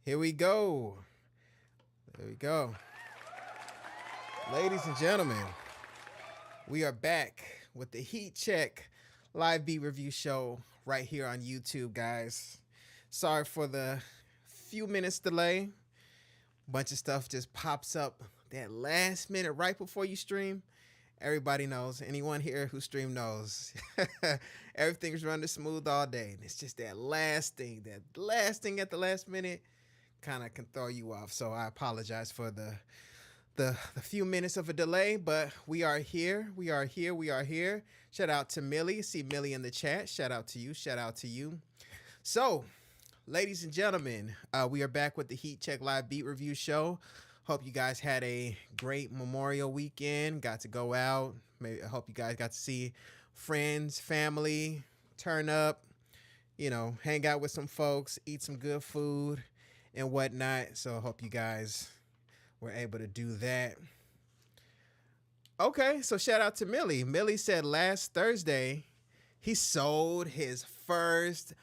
Here we go. There we go. Ladies and gentlemen, we are back with the Heat Check live beat review show right here on YouTube, guys. Sorry for the few minutes delay. Bunch of stuff just pops up that last minute right before you stream. Everybody knows. Anyone here who stream knows. Everything's running smooth all day. And it's just that last thing at the last minute kind of can throw you off. So I apologize for the few minutes of a delay, but we are here. We are here. We are here. Shout out to Millie. See Millie in the chat. Shout out to you. Shout out to you. So, ladies and gentlemen, we are back with the Heat Check Live Beat Review Show. Hope you guys had a great Memorial weekend. Got to go out. Maybe I hope you guys got to see friends, family, turn up, hang out with some folks, eat some good food and whatnot. So I hope you guys were able to do that. Okay, so shout out to Millie. Millie said last Thursday he sold his first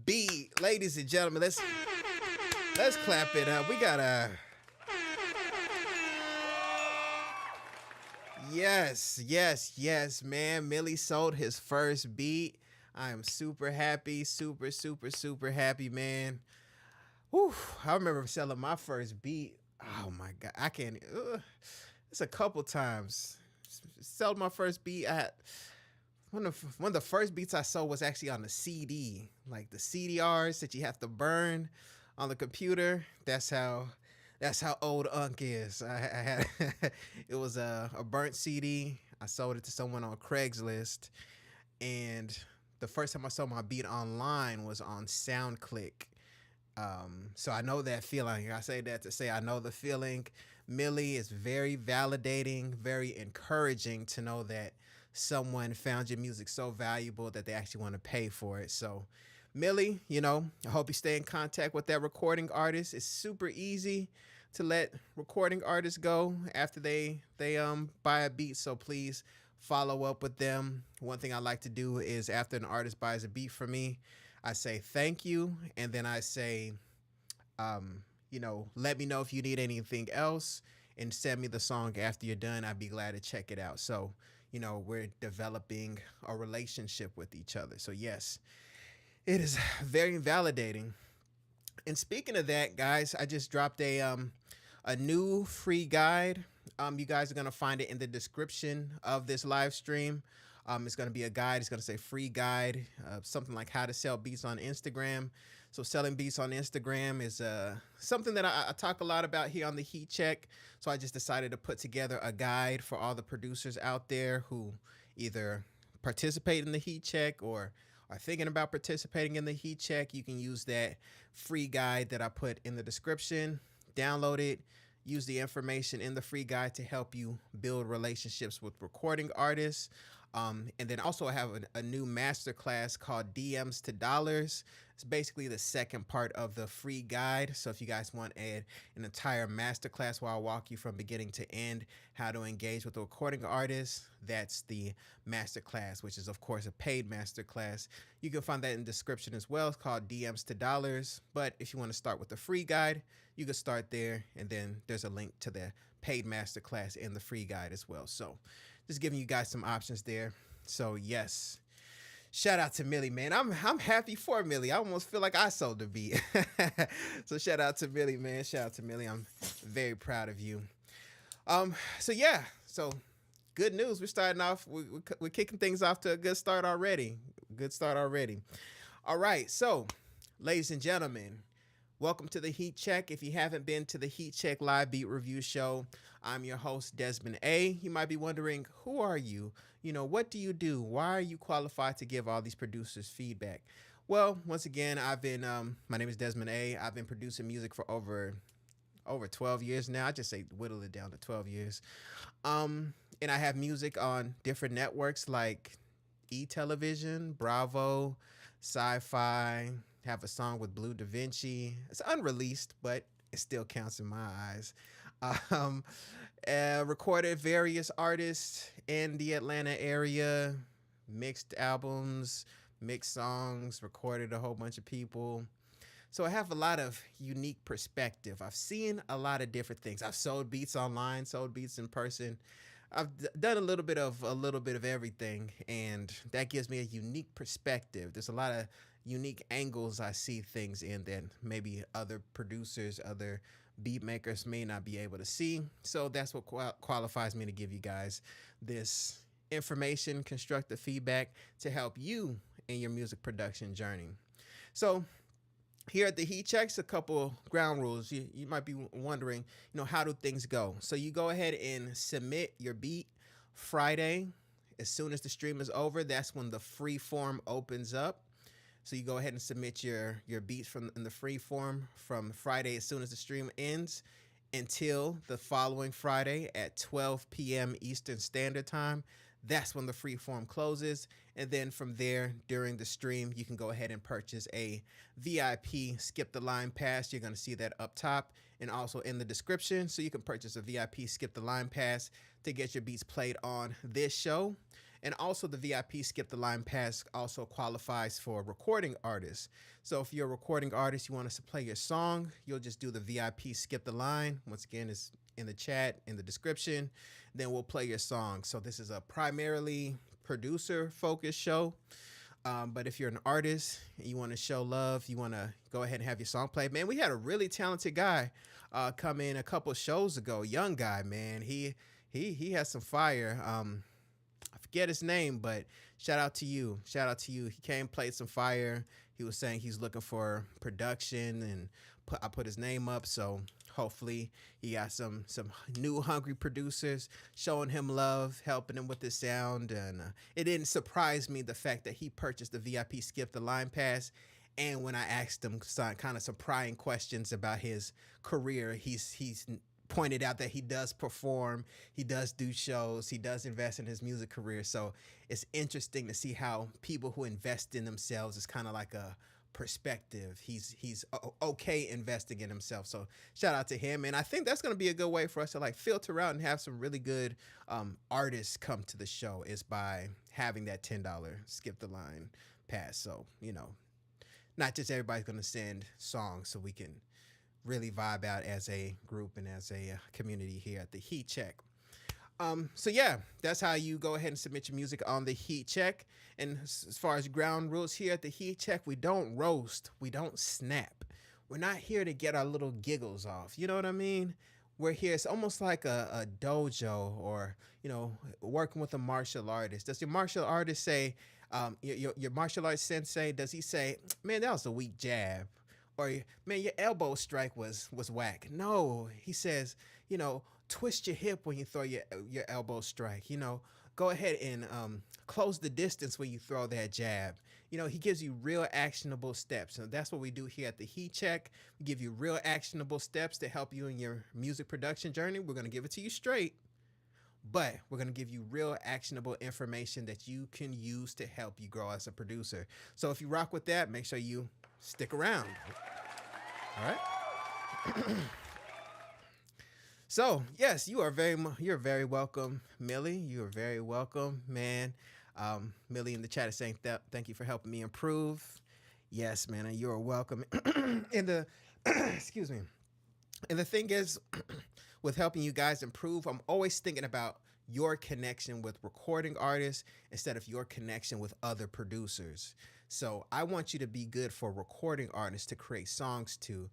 beat. Ladies and gentlemen, let's clap it up. We got a yes, man. Millie sold his first beat. I am super happy, super happy, man. Whew, I remember selling my first beat. Oh my god, I can't. It's a couple times. Sold my first beat. I had one of the first beats I sold was actually on the CD, like the CDRs that you have to burn on the computer. That's how old Unc is. I had it was a burnt CD. I sold it to someone on Craigslist, and the first time I sold my beat online was on SoundClick. So I know that feeling. I say that to say I know the feeling. Millie is very validating, very encouraging to know that someone found your music so valuable that they actually want to pay for it. So, Millie, I hope you stay in contact with that recording artist. It's super easy to let recording artists go after they buy a beat. So please follow up with them. One thing I like to do is after an artist buys a beat from me, I say thank you, and then I say, let me know if you need anything else, and send me the song after you're done. I'd be glad to check it out. So, we're developing a relationship with each other. So yes, it is very validating. And speaking of that, guys, I just dropped a new free guide. You guys are gonna find it in the description of this live stream. It's going to be a guide. It's going to say free guide, something like how to sell beats on Instagram. So selling beats on Instagram is something that I talk a lot about here on the Heat Check. So I just decided to put together a guide for all the producers out there who either participate in the Heat Check or are thinking about participating in the Heat Check. You can use that free guide that I put in the description. Download it. Use the information in the free guide to help you build relationships with recording artists. And then also I have a new masterclass called DMs to Dollars. It's basically the second part of the free guide. So if you guys want an entire masterclass where I walk you from beginning to end, how to engage with a recording artist, that's the masterclass, which is of course a paid masterclass. You can find that in the description as well. It's called DMs to Dollars. But if you want to start with the free guide, you can start there. And then there's a link to the paid masterclass in the free guide as well. So just giving you guys some options there. So yes, shout out to Millie, man. I'm happy for Millie. I almost feel like I sold the beat. So shout out to Millie, man. Shout out to Millie. I'm very proud of you. So yeah, so good news. We're starting off. We're kicking things off to a good start already. Good start already. All right. So, ladies and gentlemen, welcome to the Heat Check. If you haven't been to the Heat Check Live Beat Review Show, I'm your host, Desmond A. You might be wondering, who are you? What do you do? Why are you qualified to give all these producers feedback? Well, once again, my name is Desmond A. I've been producing music for over 12 years now. I just say whittle it down to 12 years. And I have music on different networks like E-Television, Bravo, Sci-Fi. Have a song with Blue Da Vinci. It's unreleased, but it still counts in my eyes. Um, Recorded various artists in the Atlanta area, mixed albums, mixed songs, recorded a whole bunch of people. So I have a lot of unique perspective. I've seen a lot of different things. I've sold beats online, sold beats in person. Done a little bit of everything, and that gives me a unique perspective. There's a lot of unique angles I see things in that maybe other producers, other beat makers may not be able to see. So that's what qualifies me to give you guys this information, constructive feedback to help you in your music production journey. So here at the Heat Checks, a couple ground rules. You might be wondering, how do things go? So you go ahead and submit your beat Friday. As soon as the stream is over, that's when the free form opens up. So you go ahead and submit your beats in the free form from Friday as soon as the stream ends until the following Friday at 12 p.m. Eastern Standard Time. That's when the free form closes. And then from there, during the stream, you can go ahead and purchase a VIP Skip the Line Pass. You're going to see that up top and also in the description. So you can purchase a VIP Skip the Line Pass to get your beats played on this show. And also the VIP Skip the Line Pass also qualifies for recording artists. So if you're a recording artist, you want us to play your song, you'll just do the VIP Skip the Line. Once again, it's in the chat, in the description. Then we'll play your song. So this is a primarily producer-focused show. But if you're an artist and you want to show love, you want to go ahead and have your song played. Man, we had a really talented guy come in a couple shows ago. Young guy, man. He has some fire. I forget his name, but shout out to you. Shout out to you. He came, played some fire. He was saying he's looking for production, and I put his name up. So hopefully he got some new hungry producers showing him love, helping him with his sound. And it didn't surprise me the fact that he purchased the VIP Skip the Line Pass. And when I asked him kind of some prying questions about his career, he's pointed out that he does perform, he does do shows, he does invest in his music career. So it's interesting to see how people who invest in themselves is kind of like a perspective. He's okay investing in himself. So shout out to him. And I think that's going to be a good way for us to like filter out and have some really good artists come to the show, is by having that $10 Skip the Line Pass. So, not just everybody's going to send songs, so we can really vibe out as a group and as a community here at the Heat Check. So yeah, that's how you go ahead and submit your music on the Heat Check. And as far as ground rules here at the Heat Check, we don't roast, we don't snap. We're not here to get our little giggles off. You know what I mean? We're here. It's almost like a dojo, or working with a martial artist. Does your martial artist say, your martial arts sensei, does he say, man, that was a weak jab? Or, man, your elbow strike was whack? No, he says, twist your hip when you throw your elbow strike. Go ahead and close the distance when you throw that jab. He gives you real actionable steps. And that's what we do here at the Heat Check. We give you real actionable steps to help you in your music production journey. We're going to give it to you straight, but we're going to give you real actionable information that you can use to help you grow as a producer. So if you rock with that, make sure you stick around. All right. So yes, you're very welcome, Millie. You are very welcome, man. Millie in the chat is saying thank you for helping me improve. Yes, man, and you're welcome. Excuse me. And the thing is, with helping you guys improve, I'm always thinking about your connection with recording artists instead of your connection with other producers. So I want you to be good for recording artists to create songs to.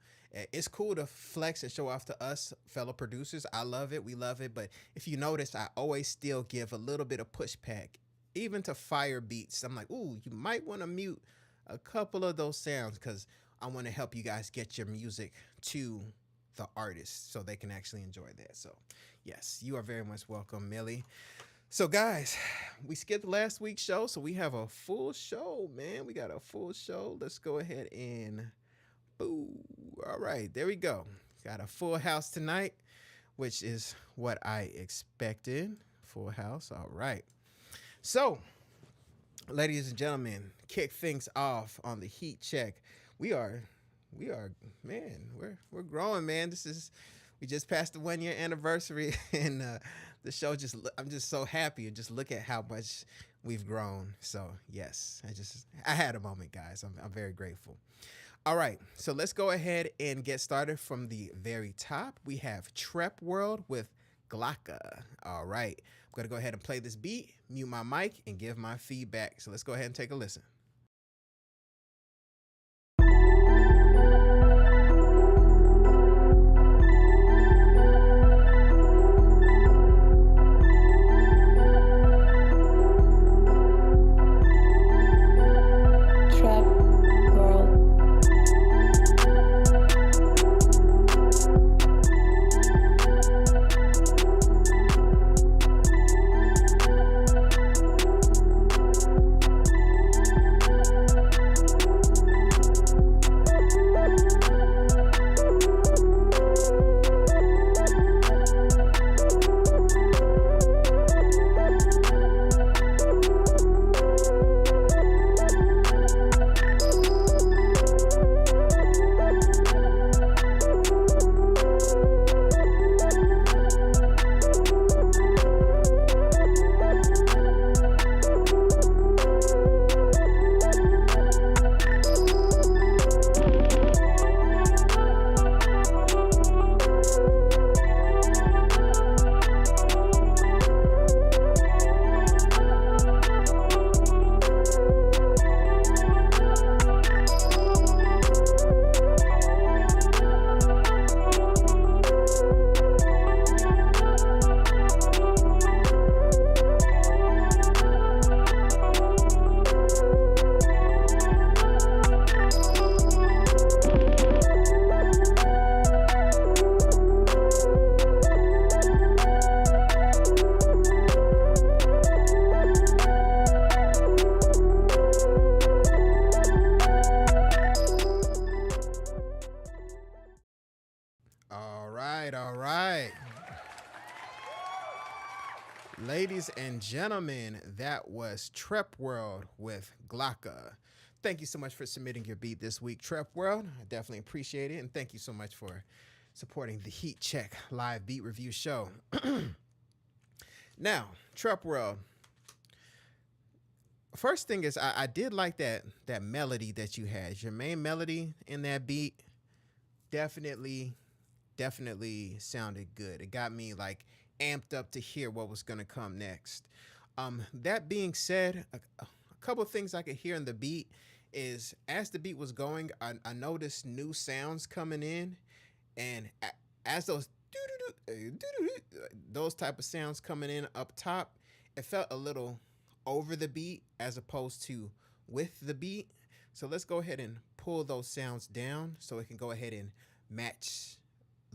It's cool to flex and show off to us fellow producers. I love it. We love it. But if you notice, I always still give a little bit of pushback, even to fire beats. I'm like, ooh, you might want to mute a couple of those sounds, because I want to help you guys get your music to the artist so they can actually enjoy that. So yes, you are very much welcome, Millie. So guys, we skipped last week's show, so we have a full show, man. We got a full show. Let's go ahead and boo. All right, there we go. Got a full house tonight, which is what I expected. Full house. All right. So, ladies and gentlemen, kick things off on the Heat Check. We are, man, we're growing, man. We just passed the 1 year anniversary, and the show I'm just so happy, and just look at how much we've grown. So yes, I had a moment, guys. I'm very grateful. All right, so let's go ahead and get started from the very top. We have Trep World with Glocka. All right, I'm gonna go ahead and play this beat, mute my mic, and give my feedback. So let's go ahead and take a listen. Trap World. All right, all right. Ladies and gentlemen, that was Trep World with Glocka. Thank you so much for submitting your beat this week, Trep World. I definitely appreciate it. And thank you so much for supporting the Heat Check live beat review show. Now, Trep World. First thing is, I did like that melody that you had. Your main melody in that beat definitely sounded good. It got me like amped up to hear what was gonna come next. That being said, a couple of things I could hear in the beat is as the beat was going, I noticed new sounds coming in, and as those those type of sounds coming in up top, it felt a little over the beat as opposed to with the beat. So let's go ahead and pull those sounds down so it can go ahead and match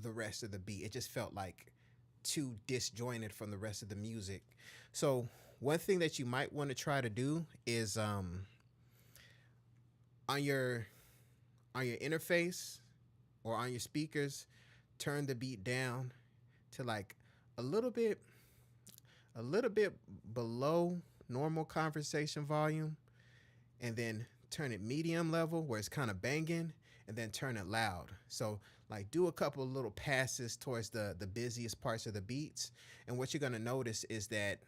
the rest of the beat. It just felt like too disjointed from the rest of the music. So one thing that you might want to try to do is on your interface or on your speakers, turn the beat down to like a little bit below normal conversation volume, and then turn it medium level where it's kind of banging, and then turn it loud. So like do a couple of little passes towards the busiest parts of the beats. And what you're gonna notice is that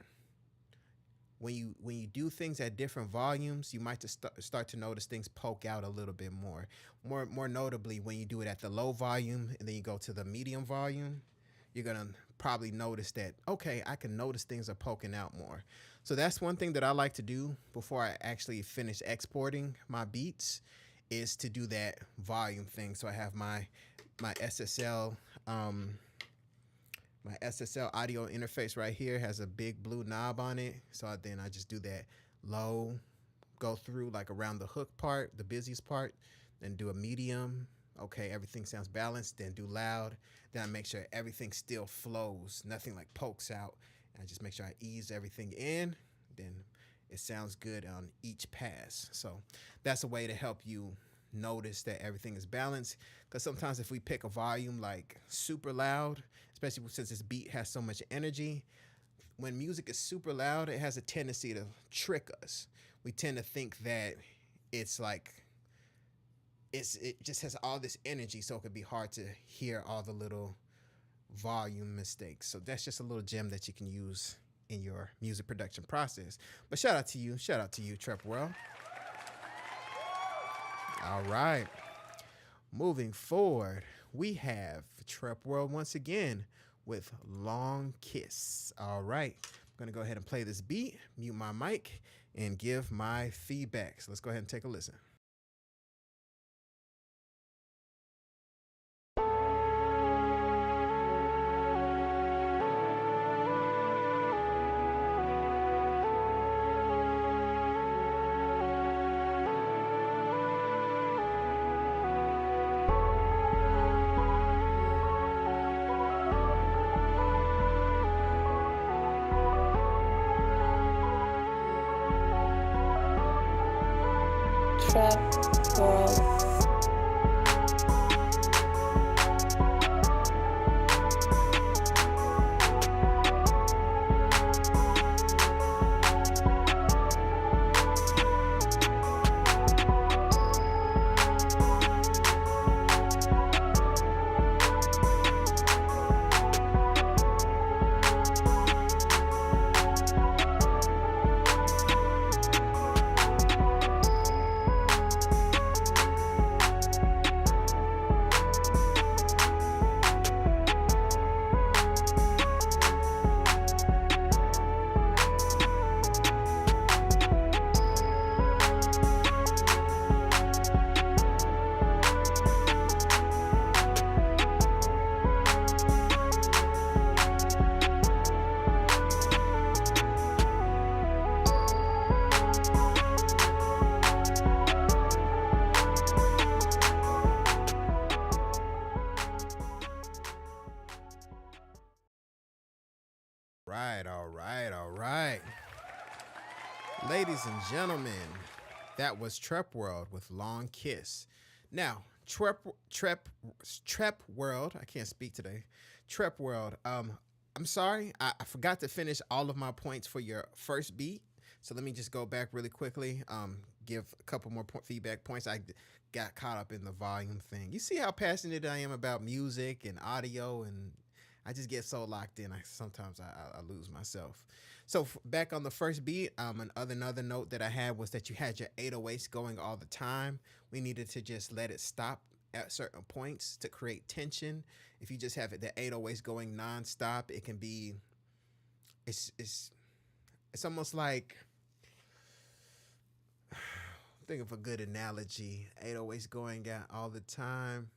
when you do things at different volumes, you might just start to notice things poke out a little bit more. More notably, when you do it at the low volume and then you go to the medium volume, you're gonna probably notice that, okay, I can notice things are poking out more. So that's one thing that I like to do before I actually finish exporting my beats, is to do that volume thing. So I have my SSL my SSL audio interface right here has a big blue knob on it. So then I just do that low, go through like around the hook part, the busiest part, then do a medium. Okay, everything sounds balanced. Then do loud. Then I make sure everything still flows, nothing like pokes out. And I just make sure I ease everything in. Then it sounds good on each pass. So that's a way to help you notice that everything is balanced. Because sometimes if we pick a volume like super loud, especially since this beat has so much energy, when music is super loud, it has a tendency to trick us. We tend to think that it's like, it just has all this energy, so it could be hard to hear all the little volume mistakes. So that's just a little gem that you can use in your music production process. But shout out to you, Trep World. All right. Moving forward, we have Trap World once again with Long Kiss. All right, I'm gonna go ahead and play this beat, mute my mic, and give my feedback. So let's go ahead and take a listen. Trap World. Right, all right, all right. Ladies and gentlemen, that was Trap World with Long Kiss. Now, Trap World, I can't speak today. Trap World, I'm sorry, I forgot to finish all of my points for your first beat. So let me just go back really quickly, give a couple more feedback points. I got caught up in the volume thing. You see how passionate I am about music and audio, and I just get so locked in. I lose myself. So back on the first beat, another note that I had was that you had your 808s going all the time. We needed to just let it stop at certain points to create tension. If you just have the 808s going nonstop, it can be. It's almost like. Think of a good analogy. 808s going out all the time.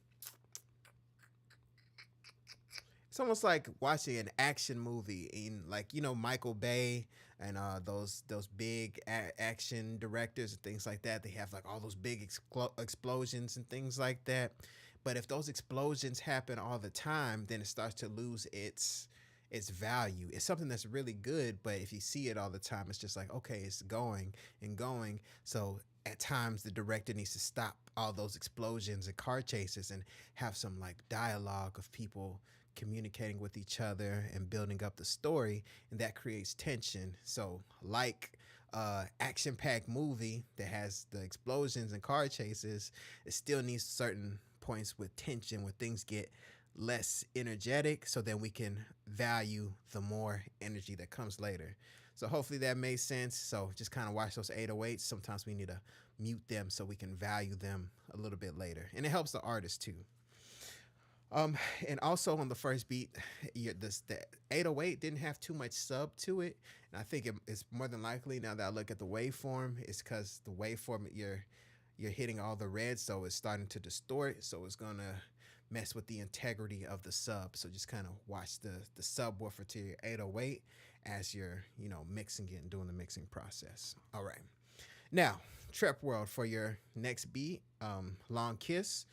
It's almost like watching an action movie in, like, Michael Bay and those big action directors and things like that. They have like all those big explosions and things like that. But if those explosions happen all the time, then it starts to lose its value. It's something that's really good, but if you see it all the time, it's just like, okay, it's going and going. So at times the director needs to stop all those explosions and car chases and have some like dialogue of people communicating with each other and building up the story, and that creates tension. So like action-packed movie that has the explosions and car chases, it still needs certain points with tension where things get less energetic, so then we can value the more energy that comes later. So hopefully that made sense. So just kind of watch those 808s. Sometimes we need to mute them so we can value them a little bit later, and it helps the artist too. And also on the first beat, the 808 didn't have too much sub to it, and I think it's more than likely, now that I look at the waveform, it's because the waveform you're hitting all the red, so it's starting to distort, so it's gonna mess with the integrity of the sub. So just kind of watch the subwoofer to your 808 as you're mixing it and doing the mixing process. All right, now Trap World for your next beat, Long Kiss.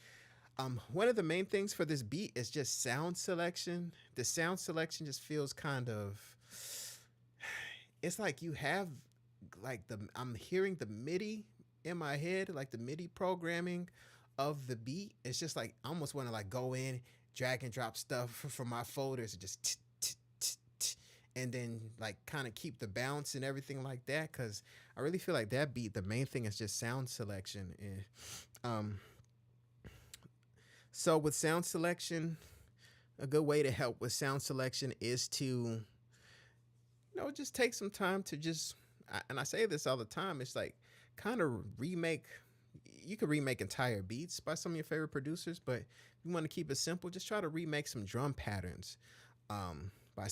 One of the main things for this beat is just sound selection. The sound selection just feels kind of, it's like you have like I'm hearing the MIDI in my head, like the MIDI programming of the beat. It's just like I almost want to like go in, drag and drop stuff from my folders and just and then like kind of keep the bounce and everything like that, because I really feel like that beat, the main thing is just sound selection. And so with sound selection, a good way to help with sound selection is to just take some time to just, and I say this all the time, it's like kind of remake you could remake entire beats by some of your favorite producers, but if you want to keep it simple, just try to remake some drum patterns by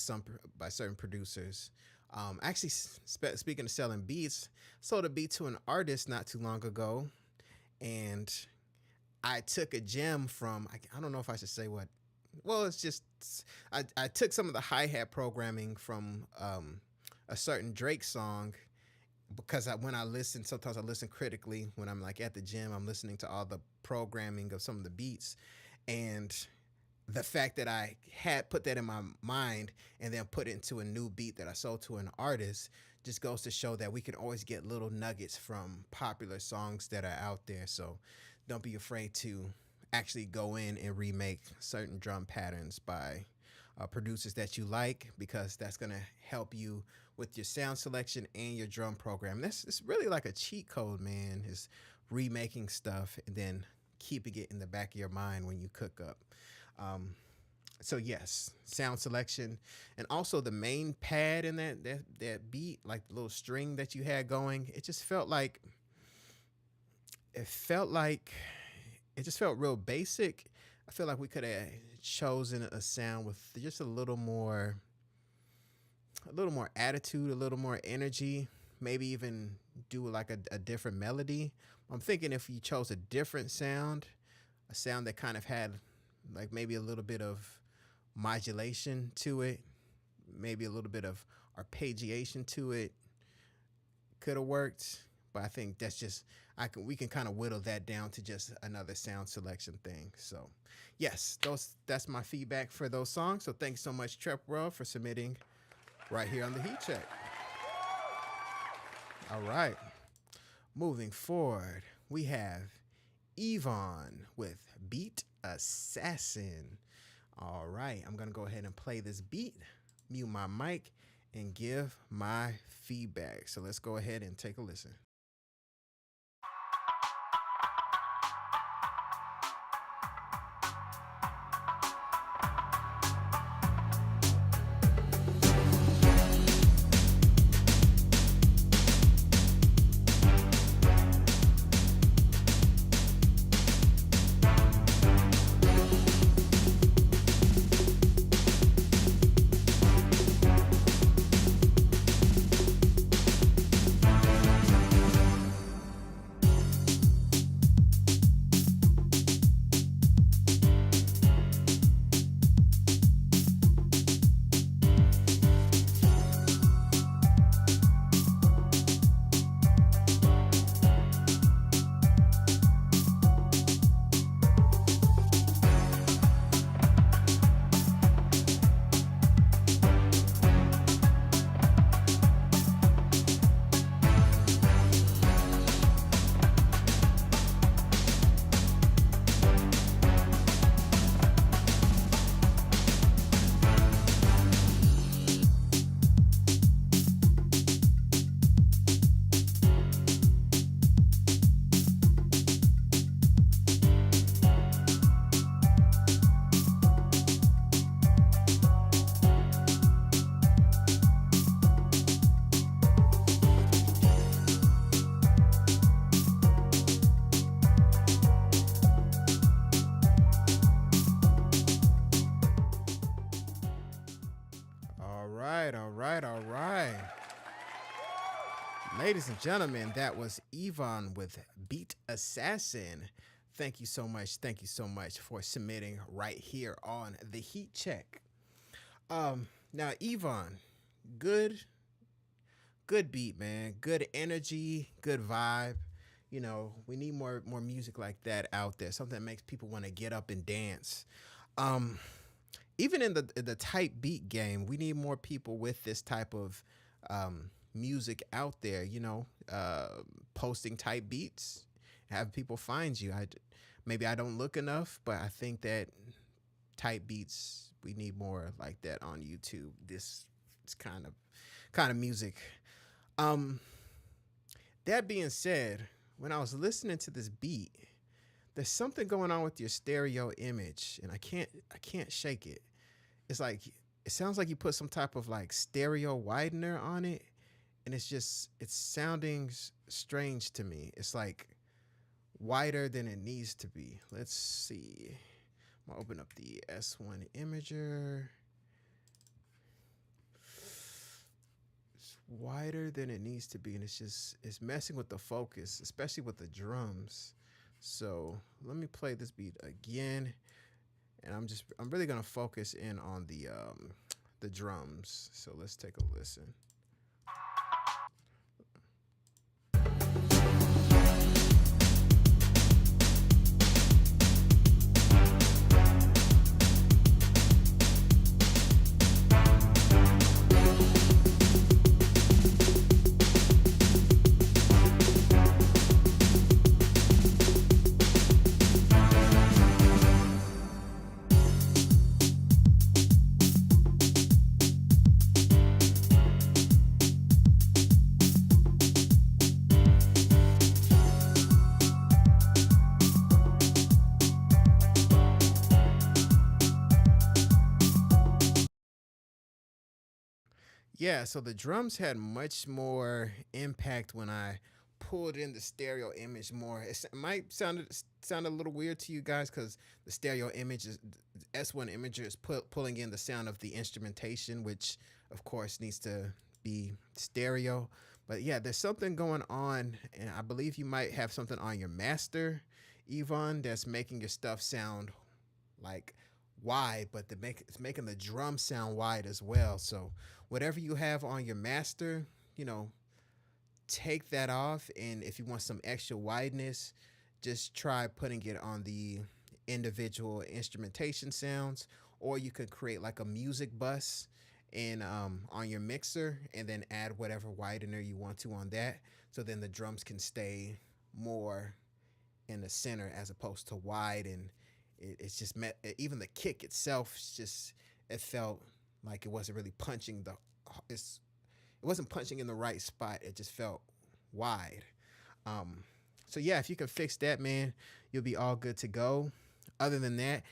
by certain producers. Actually, speaking of selling beats, sold a beat to an artist not too long ago, and I took a gem from I don't know if I should say what. Well, it's just I took some of the hi hat programming from a certain Drake song because when I listen, sometimes I listen critically when I'm like at the gym. I'm listening to all the programming of some of the beats, and the fact that I had put that in my mind and then put it into a new beat that I sold to an artist just goes to show that we can always get little nuggets from popular songs that are out there. So don't be afraid to actually go in and remake certain drum patterns by producers that you like, because that's going to help you with your sound selection and your drum program. It's really like a cheat code, man, is remaking stuff and then keeping it in the back of your mind when you cook up. So yes, sound selection, and also the main pad in that beat, like the little string that you had going, it just felt like it just felt real basic. I feel like we could have chosen a sound with just a little more attitude, a little more energy, maybe even do like a different melody. I'm thinking if you chose a different sound, a sound that kind of had like maybe a little bit of modulation to it, maybe a little bit of arpeggiation to it, could have worked. But I think that's just we can kind of whittle that down to just another sound selection thing. So yes, that's my feedback for those songs. So thanks so much, Trap World, for submitting right here on the Heat Check. All right, moving forward, we have Yvonne with Beat Assassin. All right, I'm gonna go ahead and play this beat, mute my mic, and give my feedback. So let's go ahead and take a listen. All right. Ladies and gentlemen, that was Yvonne with Beat Assassin. Thank you so much. Thank you so much for submitting right here on the Heat Check. Now Yvonne, good beat, man. Good energy, good vibe. You know, we need more music like that out there. Something that makes people want to get up and dance. Even in the type beat game, we need more people with this type of music out there, you know, posting type beats, have people find you. Maybe I don't look enough, but I think that type beats, we need more like that on YouTube. This kind of music. That being said, when I was listening to this beat, there's something going on with your stereo image, and I can't shake it. It's like, it sounds like you put some type of like stereo widener on it, and it's sounding strange to me. It's like, wider than it needs to be. Let's see. I'm gonna open up the S1 Imager. It's wider than it needs to be, and it's messing with the focus, especially with the drums. So let me play this beat again, and I'm really gonna focus in on the drums. So let's take a listen. Yeah, so the drums had much more impact when I pulled in the stereo image more. It might sound a little weird to you guys because the stereo image is S1 Imager is pulling in the sound of the instrumentation, which of course needs to be stereo. But yeah, there's something going on, and I believe you might have something on your master, Yvonne, that's making your stuff sound like wide, but it's making the drum sound wide as well. So whatever you have on your master, take that off, and if you want some extra wideness, just try putting it on the individual instrumentation sounds, or you could create like a music bus and on your mixer, and then add whatever widener you want to on that, so then the drums can stay more in the center as opposed to wide. And it's just even the kick itself, it felt like it wasn't really punching it wasn't punching in the right spot. It just felt wide. So yeah, if you can fix that, man, you'll be all good to go. Other than that,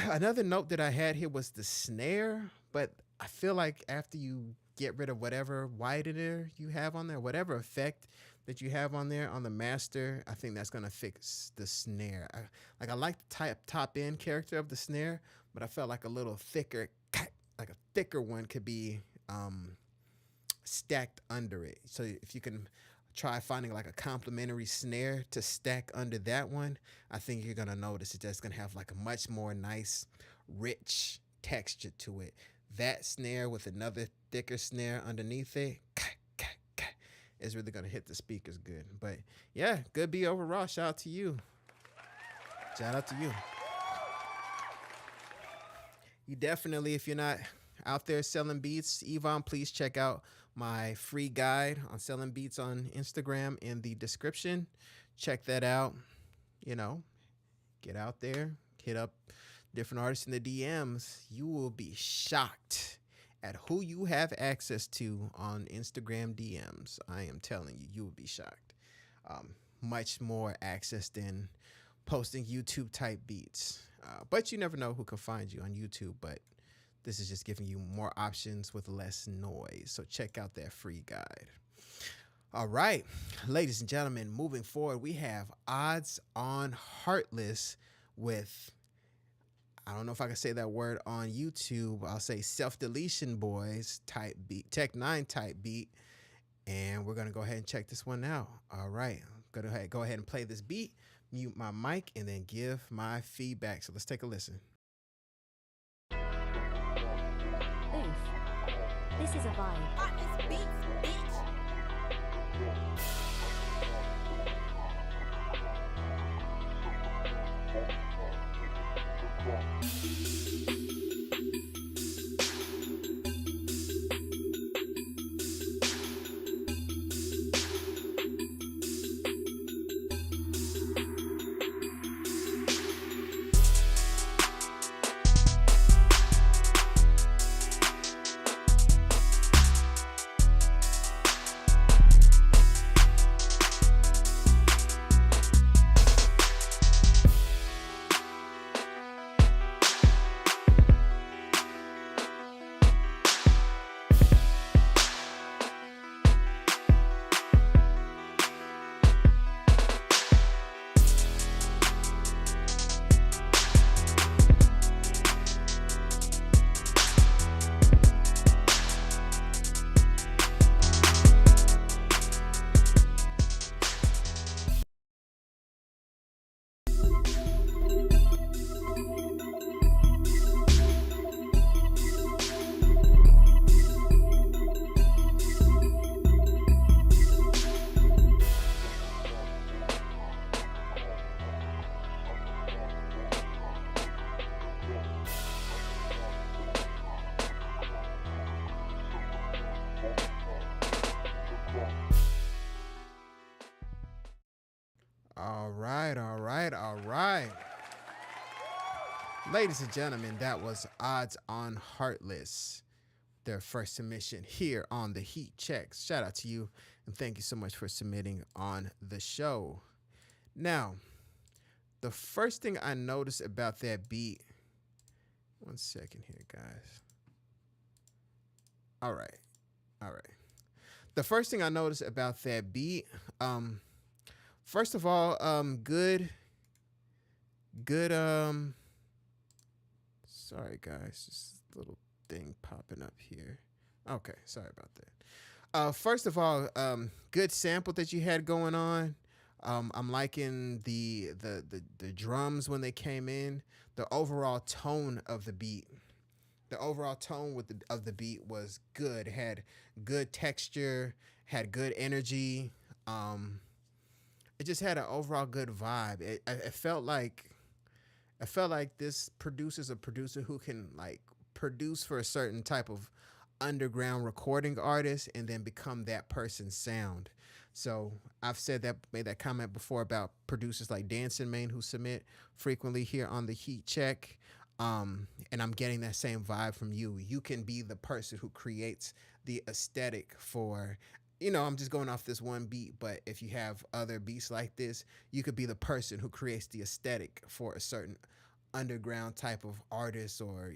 another note that I had here was the snare, but I feel like after you get rid of whatever widener you have on there, whatever effect that you have on there on the master, I think that's gonna fix the snare. I like the top end character of the snare, but I felt like a little thicker, like a thicker one could be stacked under it. So if you can try finding like a complementary snare to stack under that one, I think you're gonna notice it's just gonna have like a much more nice, rich texture to it. That snare with another thicker snare underneath it is really gonna hit the speakers good. But yeah, good beat overall. Shout out to you. Shout out to you. You definitely, if you're not out there selling beats, Yvonne, please check out my free guide on selling beats on Instagram in the description. Check that out. Get out there, hit up different artists in the DMs. You will be shocked at who you have access to on Instagram DMs. I am telling you, you will be shocked. Much more access than posting YouTube type beats. But you never know who can find you on YouTube. But this is just giving you more options with less noise. So check out that free guide. All right, ladies and gentlemen, moving forward, we have Odds On Heartless with, I don't know if I can say that word on YouTube. I'll say Self Deletion Boys type beat, Tech 9 type beat. And we're going to go ahead and check this one out. All right, go ahead and play this beat, mute my mic, and then give my feedback. So let's take a listen. This is a vibe. Hotness beats, bitch. right, all right, all right. Ladies and gentlemen, that was Odds on Heartless, their first submission here on the Heat Checks. Shout out to you, and thank you so much for submitting on the show. Now, the first thing I noticed about that beat, one second here, guys. All right, all right. The first thing I noticed about that beat, first of all, good, sorry guys, just a little thing popping up here. Okay, sorry about that. First of all, good sample that you had going on. I'm liking the drums when they came in. The overall tone of the beat. The overall tone of the beat was good. It had good texture, had good energy. It just had an overall good vibe. It felt like this producer's a producer who can like produce for a certain type of underground recording artist and then become that person's sound. So I've made that comment before about producers like Dancing Main who submit frequently here on the Heat Check. And I'm getting that same vibe from you. You can be the person who creates the aesthetic for, I'm just going off this one beat, but if you have other beats like this, you could be the person who creates the aesthetic for a certain underground type of artist or,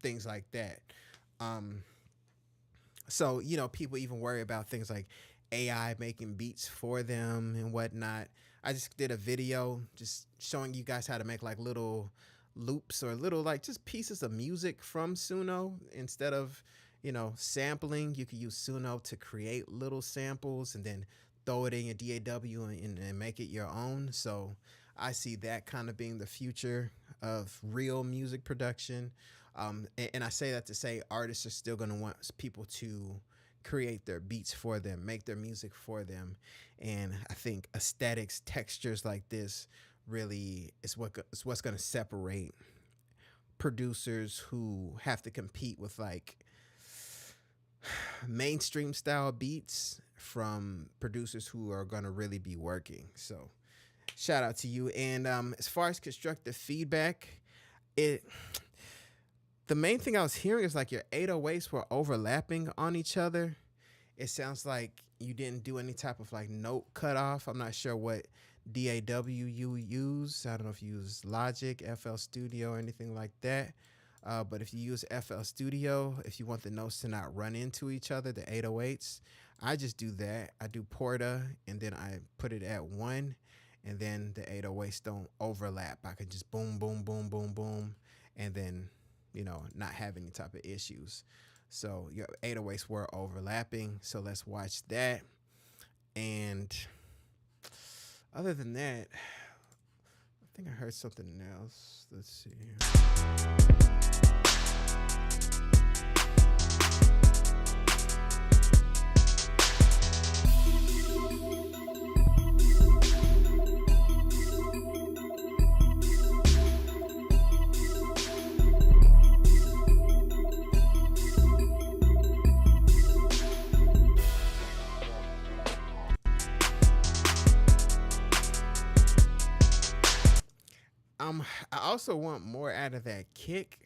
things like that. So, people even worry about things like AI making beats for them and whatnot. I just did a video just showing you guys how to make like little loops or little like just pieces of music from Suno. Instead of sampling, you can use Suno to create little samples and then throw it in your DAW and make it your own. So I see that kind of being the future of real music production. And I say that to say artists are still going to want people to create their beats for them, make their music for them. And I think aesthetics, textures like this really is what's going to separate producers who have to compete with like mainstream style beats from producers who are going to really be working. So shout out to you. And as far as constructive feedback, the main thing I was hearing is like your 808s were overlapping on each other. It sounds like you didn't do any type of like note cutoff. I'm not sure what DAW you use. I don't know if you use Logic, FL Studio, or anything like that. But if you use FL Studio, if you want the notes to not run into each other, the 808s, I just do that. I do Porta, and then I put it at 1, and then the 808s don't overlap. I could just boom, boom, boom, boom, boom, and then, not have any type of issues. So your 808s were overlapping. So let's watch that. And other than that, I think I heard something else. Let's see here. I also want more out of that kick.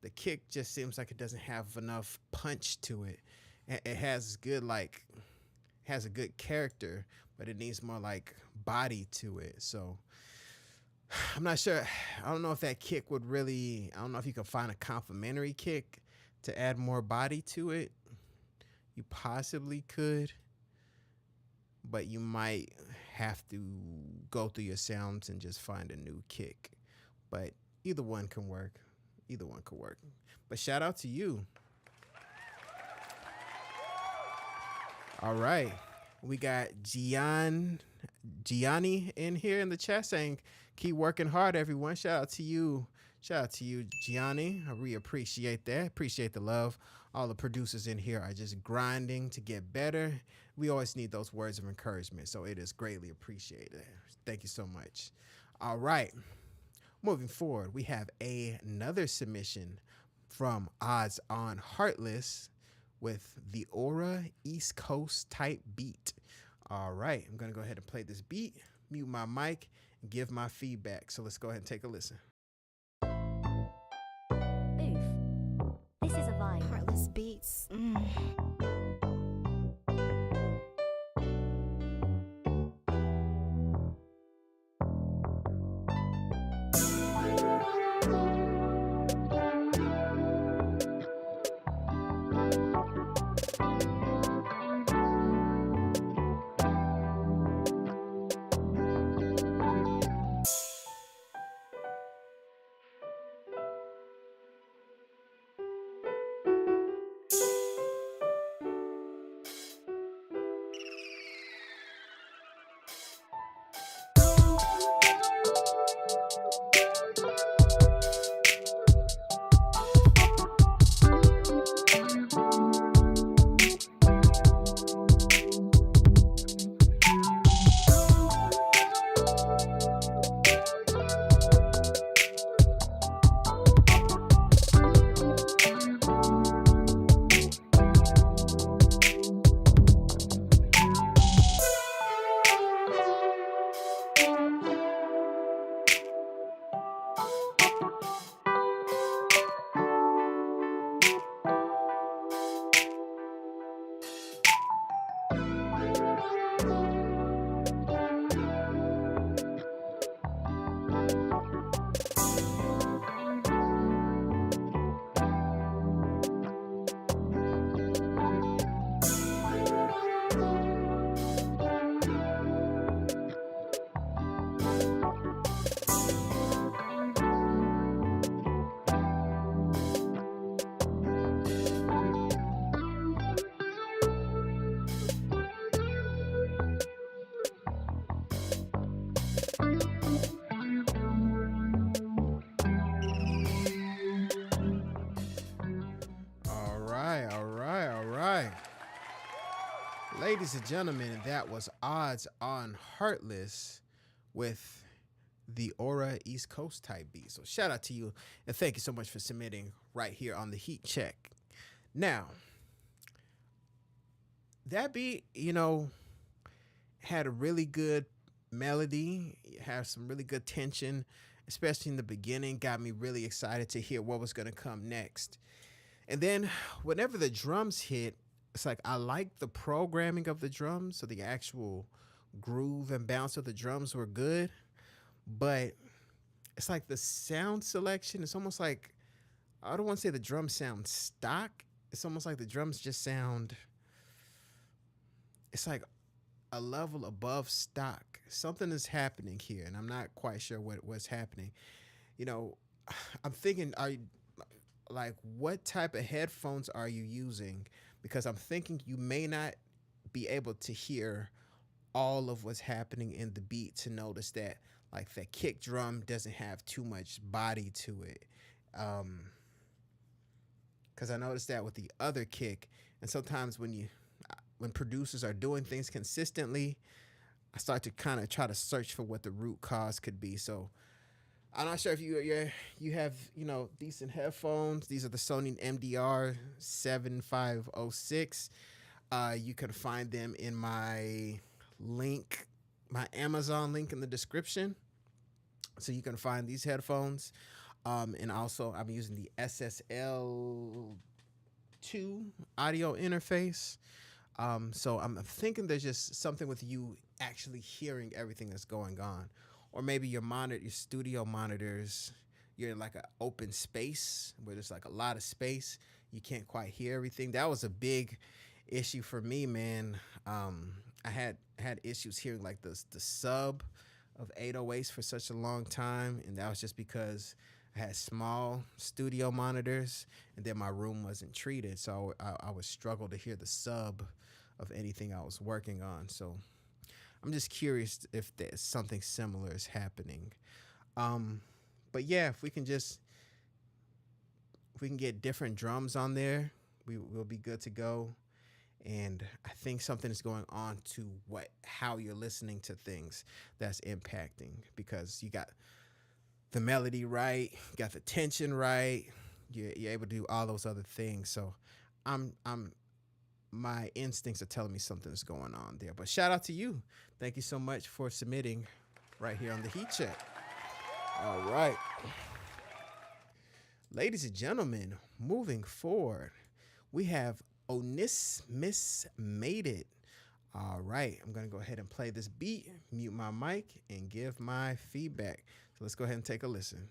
The kick just seems like it doesn't have enough punch to it. It has a good character, but it needs more like body to it. So I'm not sure. I don't know if that kick would really, I don't know if you can find a complementary kick to add more body to it. You possibly could, but you might have to go through your sounds and just find a new kick. But either one can work. Either one could work. But shout out to you. All right. We got Gianni in here in the chat saying, keep working hard, everyone. Shout out to you. Shout out to you, Gianni. I really appreciate that. Appreciate the love. All the producers in here are just grinding to get better. We always need those words of encouragement, so it is greatly appreciated. Thank you so much. All right. Moving forward, we have another submission from Odds on Heartless with the Aura East Coast type beat. All right, I'm going to go ahead and play this beat. mute my mic and give my feedback. So let's go ahead and take a listen. Oof. This is a vibe. Heartless beats. Ladies and gentlemen, that was Odds on Heartless with the Aura East Coast type beat. So shout out to you and thank you so much for submitting right here on the Heat Check. Now, that beat, had a really good melody, had some really good tension, especially in the beginning, got me really excited to hear what was going to come next. And then whenever the drums hit, it's like I like the programming of the drums, so the actual groove and bounce of the drums were good, but it's like the sound selection, it's almost like, I don't want to say the drums sound stock, it's almost like the drums just sound, it's like a level above stock. Something is happening here, and I'm not quite sure what's happening. I'm thinking, what type of headphones are you using? Because I'm thinking you may not be able to hear all of what's happening in the beat to notice that, like, the kick drum doesn't have too much body to it. Because I noticed that with the other kick, and sometimes when producers are doing things consistently, I start to kind of try to search for what the root cause could be. So I'm not sure if you have decent headphones. These are the Sony MDR 7506. You can find them in my Amazon link in the description. So you can find these headphones. And also I'm using the SSL2 audio interface. So I'm thinking there's just something with you actually hearing everything that's going on. Or maybe your studio monitors, you're in like an open space where there's like a lot of space. You can't quite hear everything. That was a big issue for me, man. I had issues hearing like the sub of 808s for such a long time, and that was just because I had small studio monitors, and then my room wasn't treated, so I would struggle to hear the sub of anything I was working on. So I'm just curious if there's something similar is happening. But yeah, if we can get different drums on there, we'll be good to go. And I think something is going on to how you're listening to things that's impacting, because you got the melody right, you got the tension right, you're able to do all those other things. So I'm my instincts are telling me something's going on there. But shout out to you. Thank you so much for submitting right here on the Heat Check. All right. Ladies and gentlemen, moving forward, we have Onismus Made It. All right, I'm going to go ahead and play this beat, mute my mic, and give my feedback. So let's go ahead and take a listen.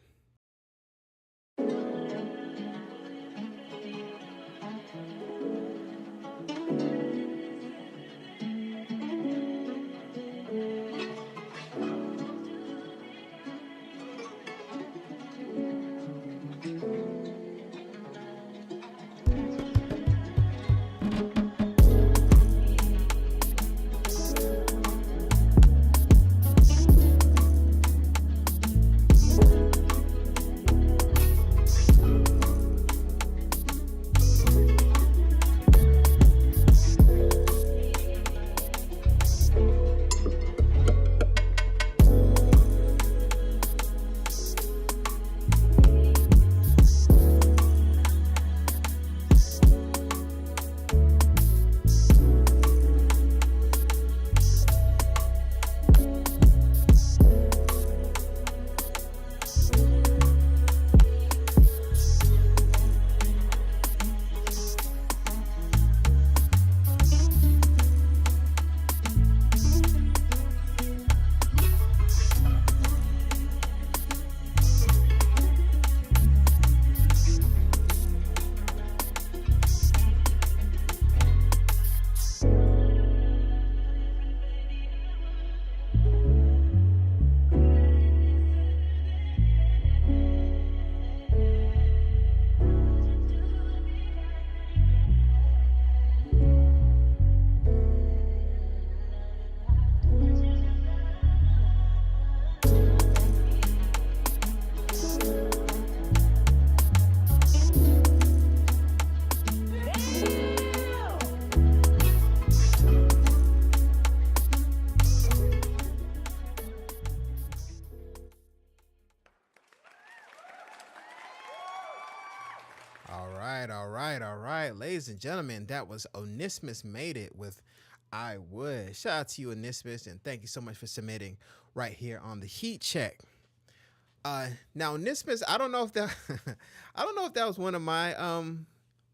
All right. Ladies and gentlemen, that was Onismus Made It with I Would. Shout out to you, Onismus, and thank you so much for submitting right here on the Heat Check. Now Onismus, I don't know if that I don't know if that was one of my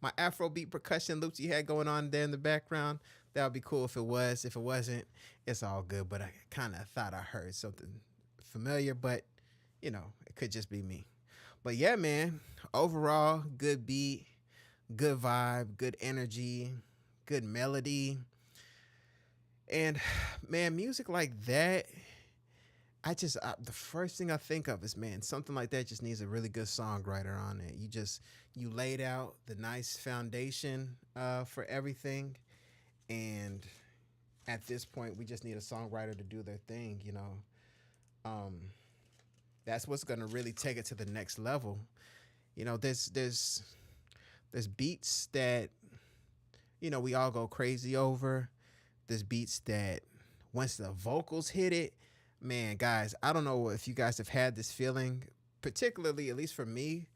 my Afrobeat percussion loops you had going on there in the background. That would be cool if it was. If it wasn't, it's all good. But I kind of thought I heard something familiar, but you know, it could just be me. But yeah, man, overall, good beat, good vibe, good energy, good melody. And man, music like that, the first thing I think of is, man, something like that just needs a really good songwriter on it. You laid out the nice foundation for everything. And at this point, we just need a songwriter to do their thing, you know. That's what's going to really take it to the next level. You know, there's beats that, you know, we all go crazy over. There's beats that once the vocals hit it, man, guys, I don't know if you guys have had this feeling, particularly, at least for me,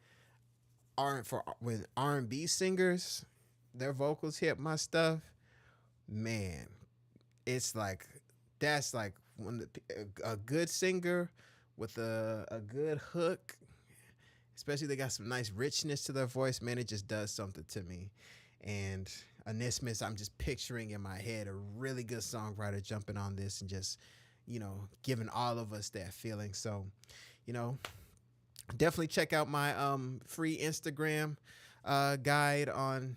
when R&B singers, their vocals hit my stuff, man, it's like, that's like when a good singer with a good hook, especially they got some nice richness to their voice, man, it just does something to me. And Onismus, I'm just picturing in my head a really good songwriter jumping on this and just, you know, giving all of us that feeling. So, you know, definitely check out my free Instagram guide on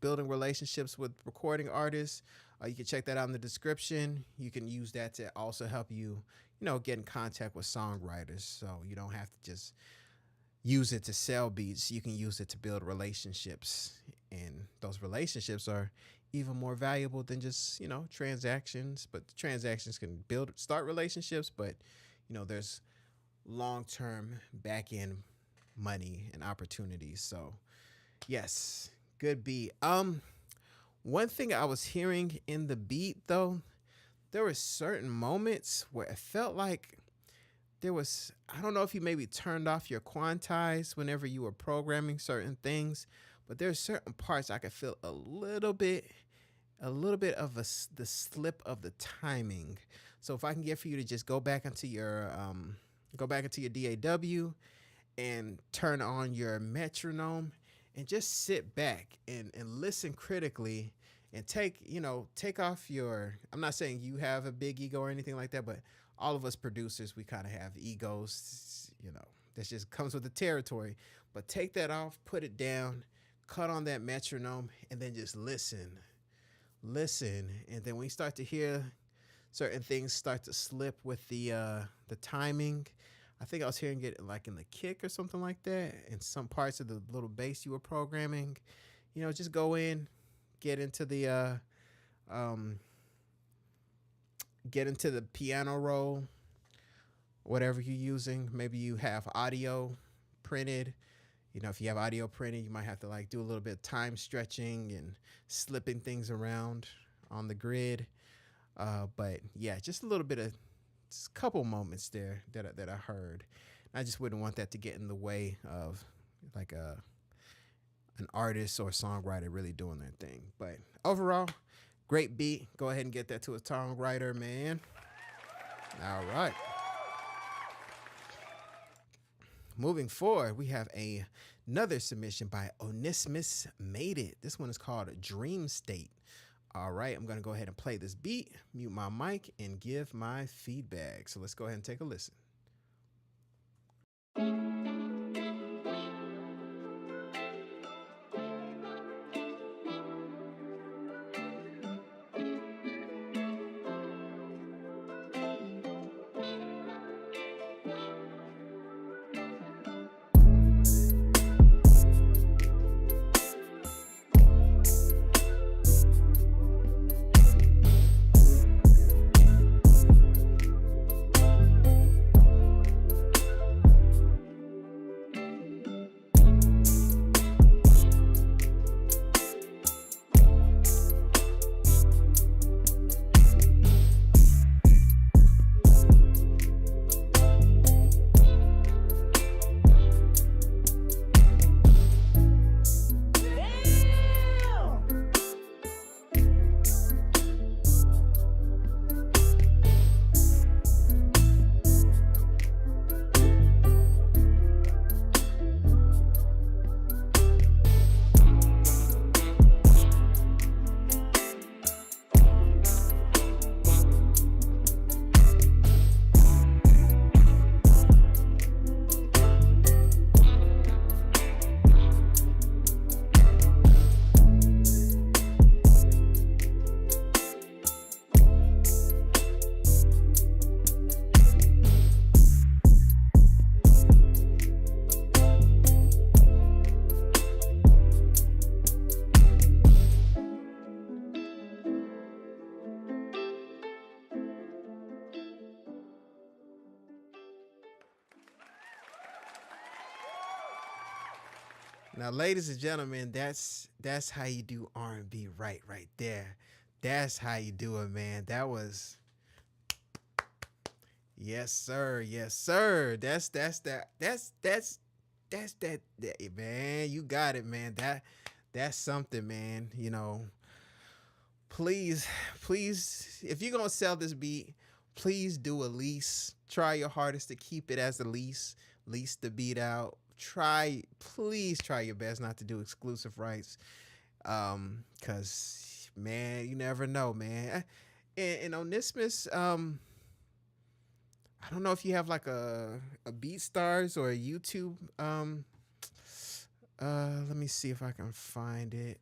building relationships with recording artists. You can check that out in the description. You can use that to also help you, you know, get in contact with songwriters. So you don't have to just use it to sell beats. You can use it to build relationships. And those relationships are even more valuable than just, you know, transactions. But transactions can start relationships, but, you know, there's long-term back-end money and opportunities. So, yes, good beat. One thing I was hearing in the beat, though, there were certain moments where it felt like there was, I don't know if you maybe turned off your quantize whenever you were programming certain things, but there's certain parts I could feel a little bit a little bit of the slip of the timing. So if I can get for you to just go back into your DAW and turn on your metronome and just sit back and listen critically and take off your, I'm not saying you have a big ego or anything like that, but all of us producers, we kind of have egos, that just comes with the territory. But take that off, put it down, cut on that metronome, and then just listen. And then when you start to hear certain things start to slip with the timing, I think I was hearing it like in the kick or something like that, in some parts of the little bass you were programming. Just go in, get into the piano roll, whatever you're using. Maybe you have audio printed. If you have audio printed, you might have to like do a little bit of time stretching and slipping things around on the grid. But yeah, just a little bit of, just a couple moments there that I heard. I just wouldn't want that to get in the way of like an artist or songwriter really doing their thing. But overall, great beat. Go ahead and get that to a songwriter, man. All right. Moving forward, we have another submission by Onismus Made It. This one is called Dream State. All right, I'm going to go ahead and play this beat, mute my mic, and give my feedback. So let's go ahead and take a listen. Now, ladies and gentlemen, that's how you do R&B right there. That's how you do it, man. That was, yes, sir. That's that, man. You got it, man. That's something, man. Please, if you're gonna sell this beat, please do a lease. Try your hardest to keep it as a lease. Lease the beat out. Please try your best not to do exclusive rights. Cause man, you never know, man. And Onismus, I don't know if you have like a BeatStars or a YouTube. Let me see if I can find it.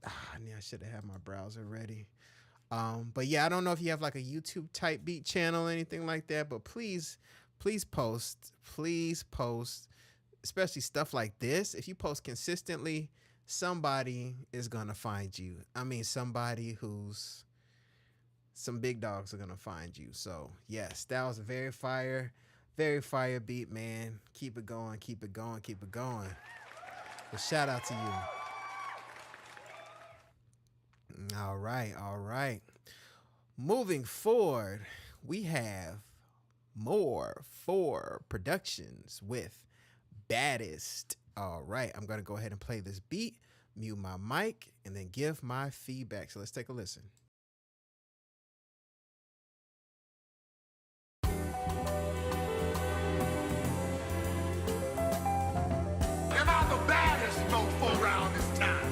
I should have had my browser ready. But yeah, I don't know if you have like a YouTube type beat channel or anything like that, but please post, especially stuff like this. If you post consistently, somebody is going to find you. I mean, some big dogs are going to find you. So yes, that was a very fire beat, man. Keep it going. Well, shout out to you. All right. Moving forward, we have more 4 productions with Baddest. All right, I'm going to go ahead and play this beat, mute my mic, and then give my feedback. So let's take a listen. Am I the baddest mofo around this time?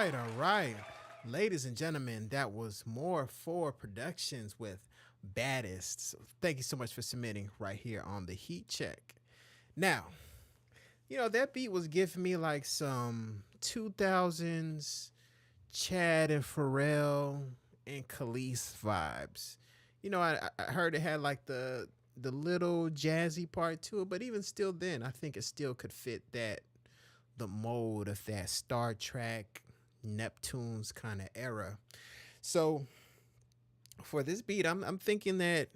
All right. Ladies and gentlemen, that was More For Productions with Baddest. So thank you so much for submitting right here on the Heat Check. Now, that beat was giving me like some 2000s Chad and Pharrell and Khalees vibes. I heard it had like the little jazzy part to it, but even still then, I think it still could fit the mold of that Star Trek, Neptune's kind of era. So for this beat, I'm thinking that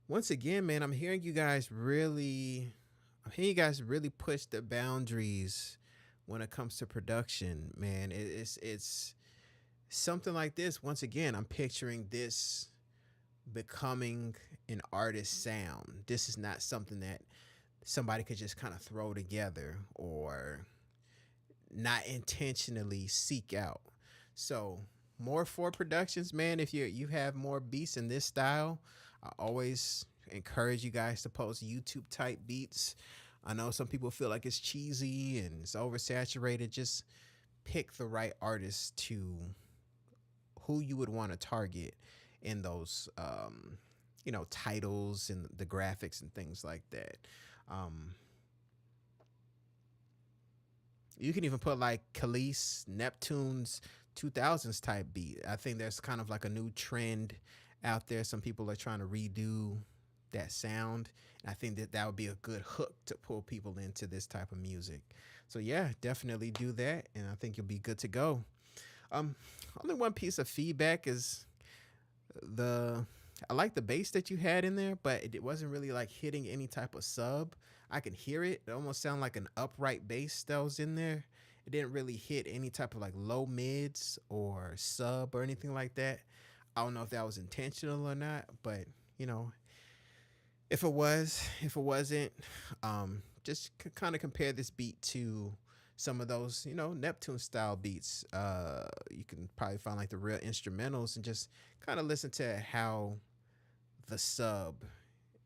once again, man, I'm hearing you guys really push the boundaries when it comes to production, man. It's something like this. Once again, I'm picturing this becoming an artist sound. This is not something that somebody could just kind of throw together or not intentionally seek out. So More For Productions, man, if you have more beats in this style, I always encourage you guys to post YouTube type beats. I know some people feel like it's cheesy and it's oversaturated. Just pick the right artist to who you would want to target in those titles and the graphics and things like that. You can even put like Khalees, Neptune's 2000s type beat. I think there's kind of like a new trend out there. Some people are trying to redo that sound. And I think that would be a good hook to pull people into this type of music. So yeah, definitely do that. And I think you'll be good to go. Only one piece of feedback is I like the bass that you had in there, but it wasn't really like hitting any type of sub. I can hear it. It almost sounded like an upright bass that was in there. It didn't really hit any type of like low mids or sub or anything like that. I don't know if that was intentional or not, but if it wasn't, just kind of compare this beat to some of those, Neptune style beats. You can probably find like the real instrumentals and just kind of listen to how the sub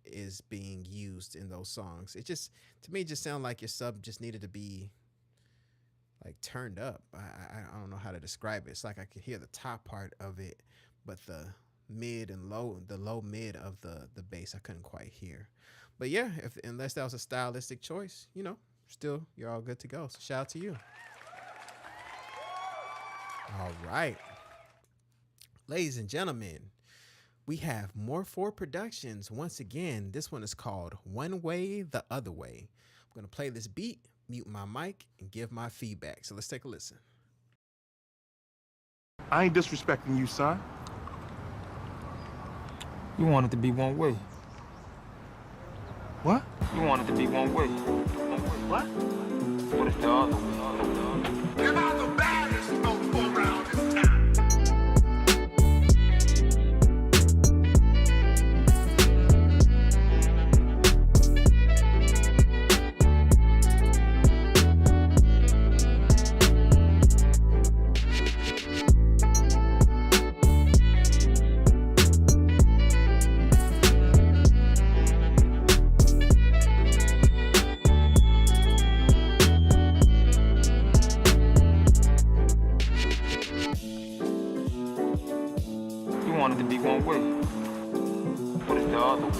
is being used in those songs. It just, to me, just sounded like your sub just needed to be like turned up. I don't know how to describe it. It's like I could hear the top part of it, but the low mid of the bass I couldn't quite hear. But yeah, unless that was a stylistic choice, still you're all good to go. So shout out to you. All right, ladies and gentlemen, we have More For Productions. Once again, this one is called One Way the Other Way. I'm going to play this beat, mute my mic, and give my feedback. So let's take a listen. I ain't disrespecting you, son. You want it to be one way. What? You want it to be one way. What? What if the other way? Am I the baddest one way. What is the other way?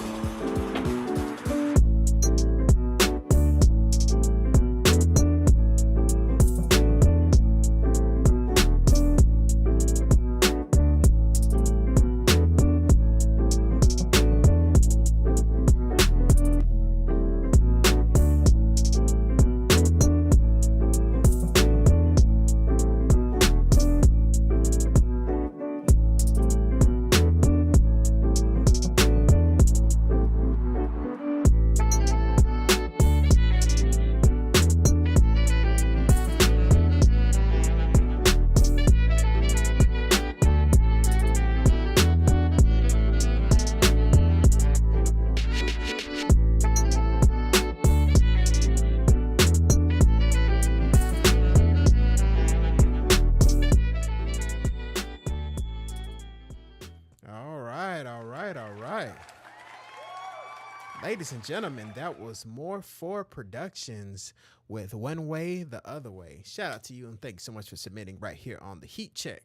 Ladies and gentlemen, that was More For Productions with One Way, the Other Way. Shout out to you and thanks so much for submitting right here on the Heat Check.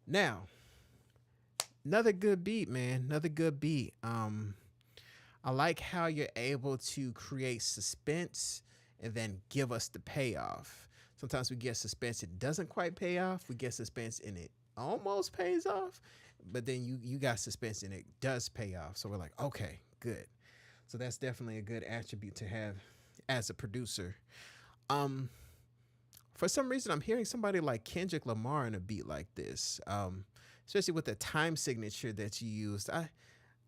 Now, another good beat, man. Another good beat. I like how you're able to create suspense and then give us the payoff. Sometimes we get suspense, it doesn't quite pay off. We get suspense and it almost pays off. But then you got suspense and it does pay off. So we're like, okay, good. So that's definitely a good attribute to have as a producer. For some reason, I'm hearing somebody like Kendrick Lamar in a beat like this, especially with the time signature that you used. I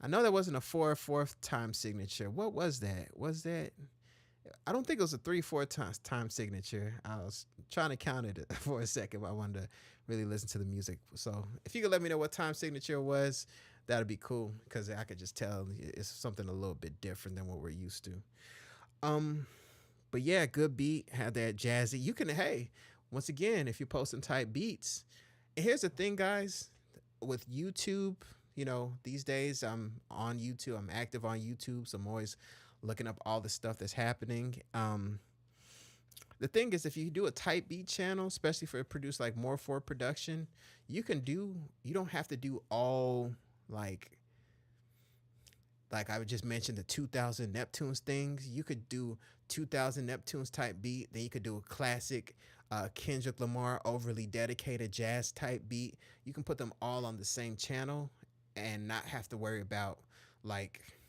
know that wasn't a 4/4 time signature. What was that? I don't think it was a 3/4 time signature. I was trying to count it for a second, but I wanted to really listen to the music. So if you could let me know what time signature it was, that'd be cool, because I could just tell it's something a little bit different than what we're used to. But yeah, good beat, had that jazzy. You can, hey, once again, if you're posting type beats. And here's the thing, guys, with YouTube, you know, these days I'm on YouTube, I'm active on YouTube, so I'm always looking up all the stuff that's happening. The thing is, if you do a type beat channel, especially for produce like More For Production, you don't have to do all like I would just mention the 2000 Neptunes things. You could do 2000 Neptunes type beat. Then you could do a classic Kendrick Lamar overly dedicated jazz type beat. You can put them all on the same channel and not have to worry about like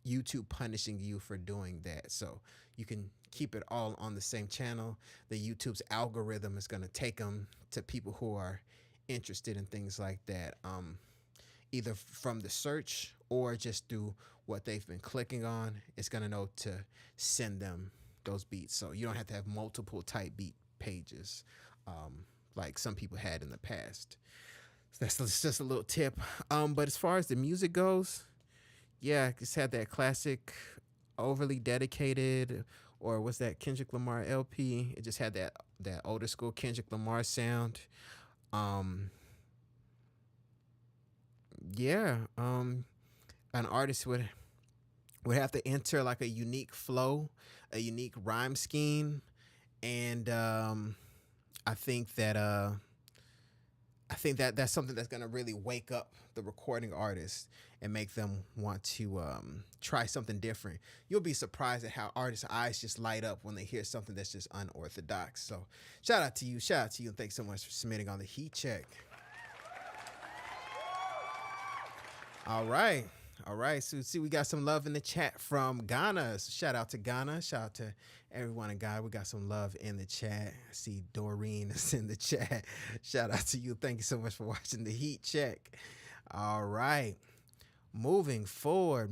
YouTube punishing you for doing that. So you can keep it all on the same channel. The YouTube's algorithm is going to take them to people who are interested in things like that. Either from the search or just through what they've been clicking on, it's going to know to send them those beats. So you don't have to have multiple type beat pages like some people had in the past. So that's just a little tip. But as far as the music goes, yeah, just had that classic overly dedicated, or what's that Kendrick Lamar LP? It just had that older school Kendrick Lamar sound. Yeah, an artist would have to enter like a unique flow, a unique rhyme scheme, and I think that that's something that's gonna really wake up the recording artist and make them want to try something different. You'll be surprised at how artists' eyes just light up when they hear something that's just unorthodox. So shout out to you, and thanks so much for submitting on the Heat Check. All right. So see, we got some love in the chat from Ghana. So shout out to Ghana. Shout out to everyone in Ghana. We got some love in the chat. I see Doreen is in the chat. Shout out to you. Thank you so much for watching the Heat Check. All right. Moving forward.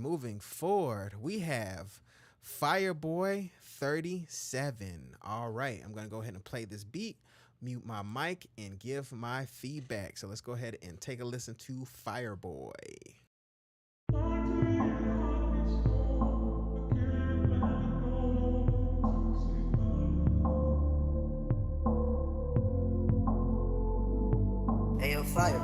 We have Fireboy 37. All right. I'm going to go ahead and play this beat, mute my mic, and give my feedback. So let's go ahead and take a listen to Fireboy. Ayo, fire.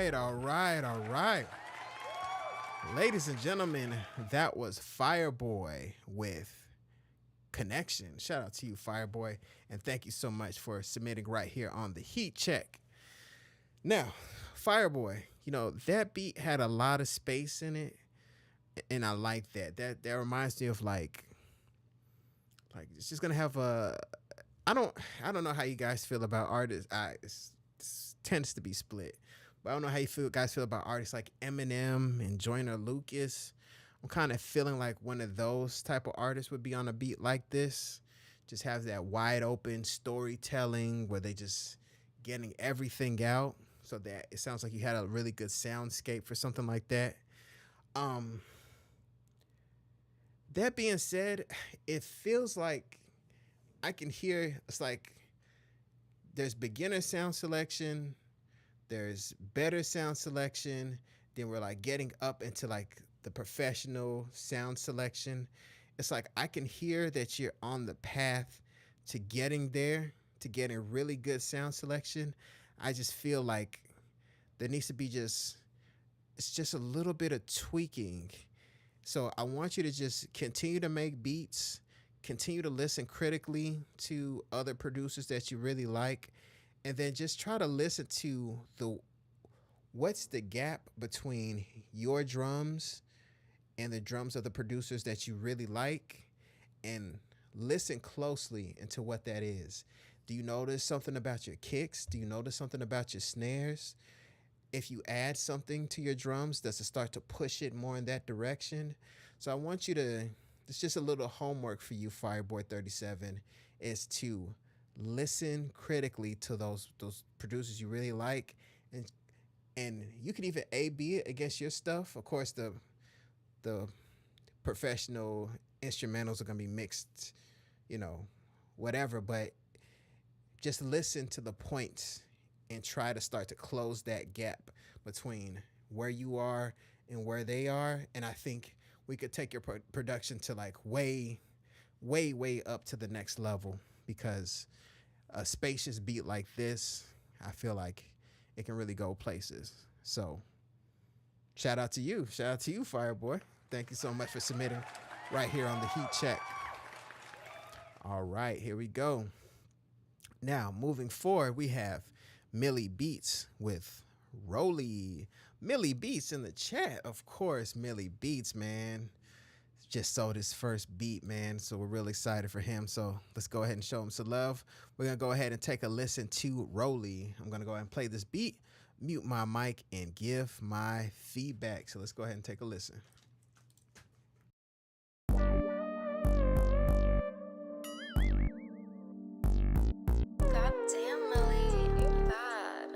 right, all right, all right. Ladies and gentlemen, that was Fireboy with Connection. Shout out to you, Fireboy, and thank you so much for submitting right here on the Heat Check. Now, Fireboy, you know, that beat had a lot of space in it, and I like that. That reminds me of like it's just gonna have a. I don't know how you guys feel about artists. It tends to be split, but I don't know how guys feel about artists like Eminem and Joyner Lucas. I'm kind of feeling like one of those type of artists would be on a beat like this. Just have that wide open storytelling where they just getting everything out, so that it sounds like you had a really good soundscape for something like that. That being said, it feels like I can hear, it's like there's beginner sound selection, there's better sound selection, then we're like getting up into like the professional sound selection. It's like I can hear that you're on the path to getting there, to getting really good sound selection. I just feel like there needs to be it's just a little bit of tweaking. So I want you to just continue to make beats, continue to listen critically to other producers that you really like, and then just try to listen to what's the gap between your drums and the drums of the producers that you really like, and listen closely into what that is. Do you notice something about your kicks? Do you notice something about your snares? If you add something to your drums, does it start to push it more in that direction? So I want you to, it's just a little homework for you, Fireboy 37, is to listen critically to those producers you really like, and you can even A/B it against your stuff. Of course, the professional instrumentals are gonna be mixed, you know, whatever, but just listen to the points and try to start to close that gap between where you are and where they are. And I think we could take your production to like way up to the next level, because a spacious beat like this, I feel like it can really go places. So shout out to you, Fireboy. Thank you so much for submitting right here on the Heat Check. All right, here we go. Now, moving forward, we have Millie Beats with Roly. Millie Beats in the chat, of course. Millie Beats, man, just sold his first beat, man, so we're really excited for him. So let's go ahead and show him some love. We're gonna go ahead and take a listen to Roly. I'm gonna go ahead and play this beat, mute my mic, and give my feedback. So let's go ahead and take a listen. God damn, Millie, you bad.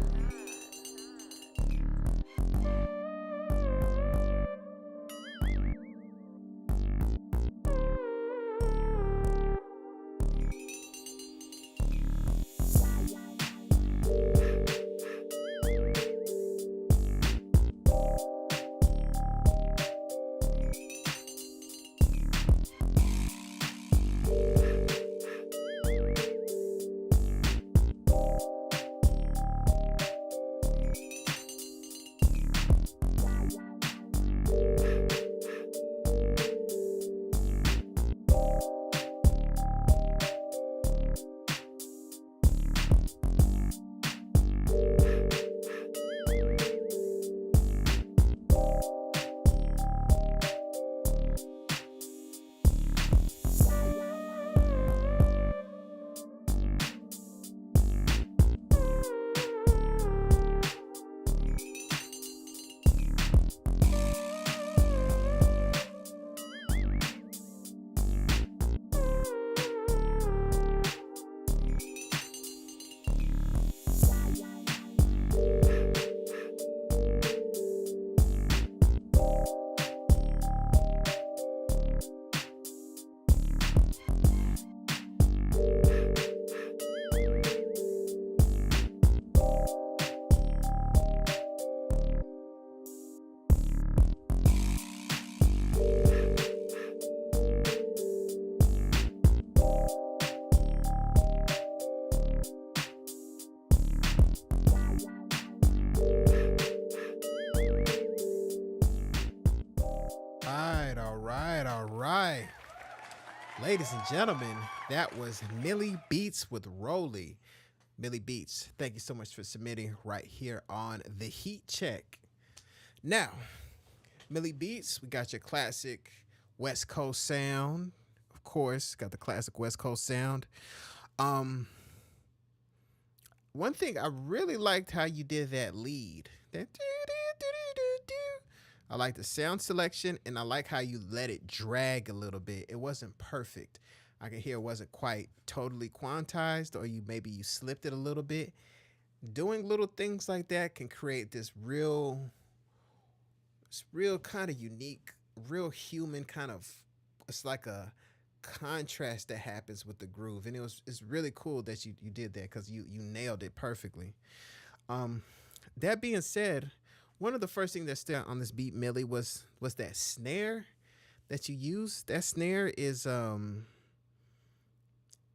ladies and gentlemen, that was Millie Beats with Rolly. Millie Beats, thank you so much for submitting right here on the Heat Check. Now, Millie Beats, we got your classic West Coast sound. Of course, got the classic West Coast sound. One thing I really liked how you did that lead. That I like the sound selection, and I like how you let it drag a little bit. It wasn't perfect. I could hear it wasn't quite totally quantized, or maybe you slipped it a little bit. Doing little things like that can create this real kind of unique, real human kind of. It's like a contrast that happens with the groove, and it's really cool that you did that because you nailed it perfectly. That being said, one of the first things that stood out on this beat, Millie, was that snare that you used. That snare is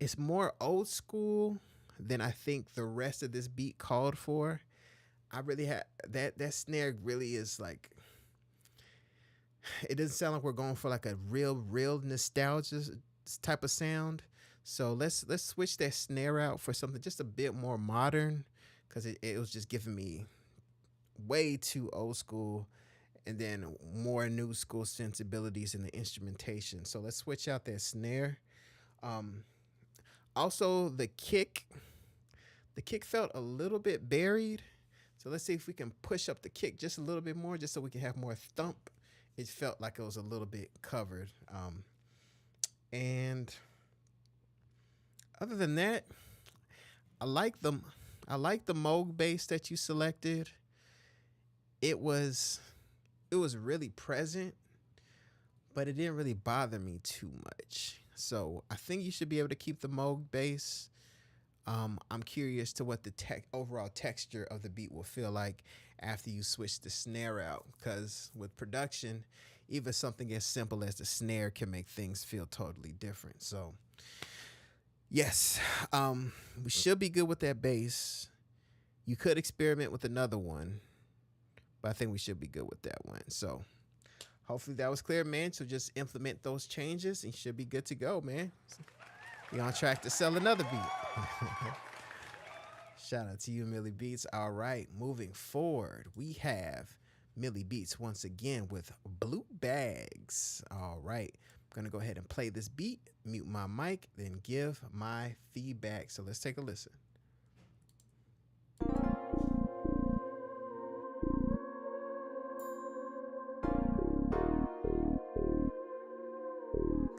it's more old school than I think the rest of this beat called for. I really had that snare really is like, it doesn't sound like we're going for like a real nostalgia type of sound. So let's switch that snare out for something just a bit more modern, because it was just giving me way too old school, and then more new school sensibilities in the instrumentation. So let's switch out that snare. Also the kick felt a little bit buried. So let's see if we can push up the kick just a little bit more, just so we can have more thump. It felt like it was a little bit covered. And other than that, I like the Moog bass that you selected. It was really present, but it didn't really bother me too much. So I think you should be able to keep the Moog bass. I'm curious to what the overall texture of the beat will feel like after you switch the snare out, because with production, even something as simple as the snare can make things feel totally different. So yes, we should be good with that bass. You could experiment with another one, but I think we should be good with that one. So hopefully that was clear, man. So just implement those changes and you should be good to go, man. You're on track to sell another beat. Shout out to you, Millie Beats. All right, moving forward, we have Millie Beats once again with Blue Bags. All right, I'm going to go ahead and play this beat, mute my mic, then give my feedback. So let's take a listen.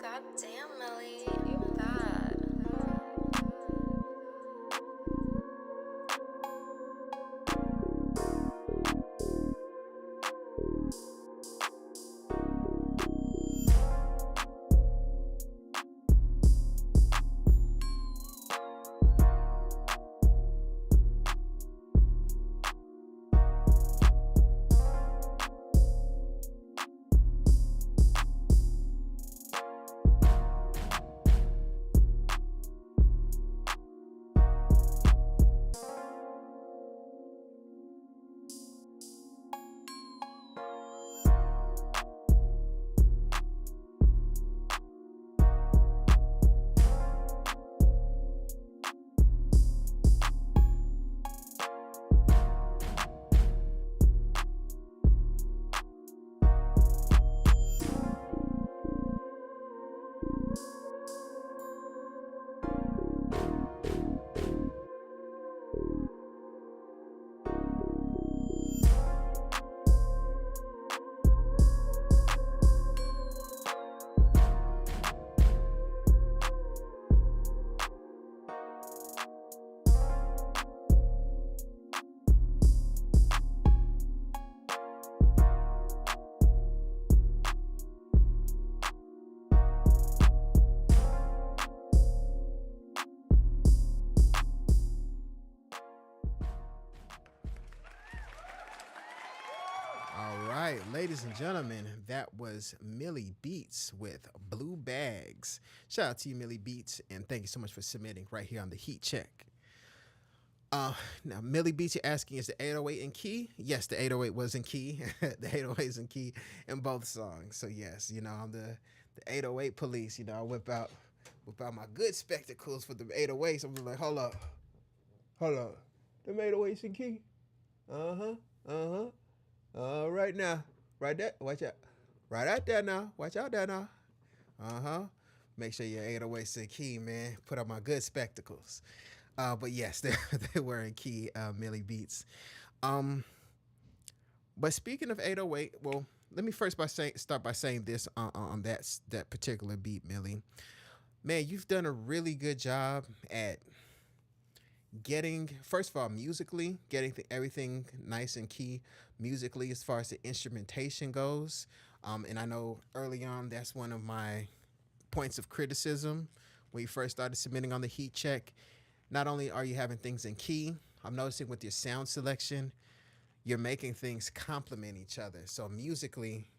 God damn, Millie, you bad. Ladies and gentlemen, that was Millie Beats with Blue Bags. Shout out to you, Millie Beats, and thank you so much for submitting right here on the Heat Check. Now, Millie Beats, you're asking, is the 808 in key? Yes, the 808 was in key. The 808 is in key in both songs. So yes, I'm the 808 police. I whip out without my good spectacles for the 808s, I'm like, hold up. Them 808s in key. Right now. Right there. Watch out. Right out there now. Watch out there now. Make sure your 808s in key, man. Put on my good spectacles. But yes, they were in key, Millie Beats. But speaking of 808, well, let me first start by saying this on that particular beat, Millie. Man, you've done a really good job at getting, first of all, musically, getting everything nice and key musically as far as the instrumentation goes. And I know early on that's one of my points of criticism when you first started submitting on the heat check. Not only are you having things in key, I'm noticing with your sound selection, you're making things complement each other. So musically,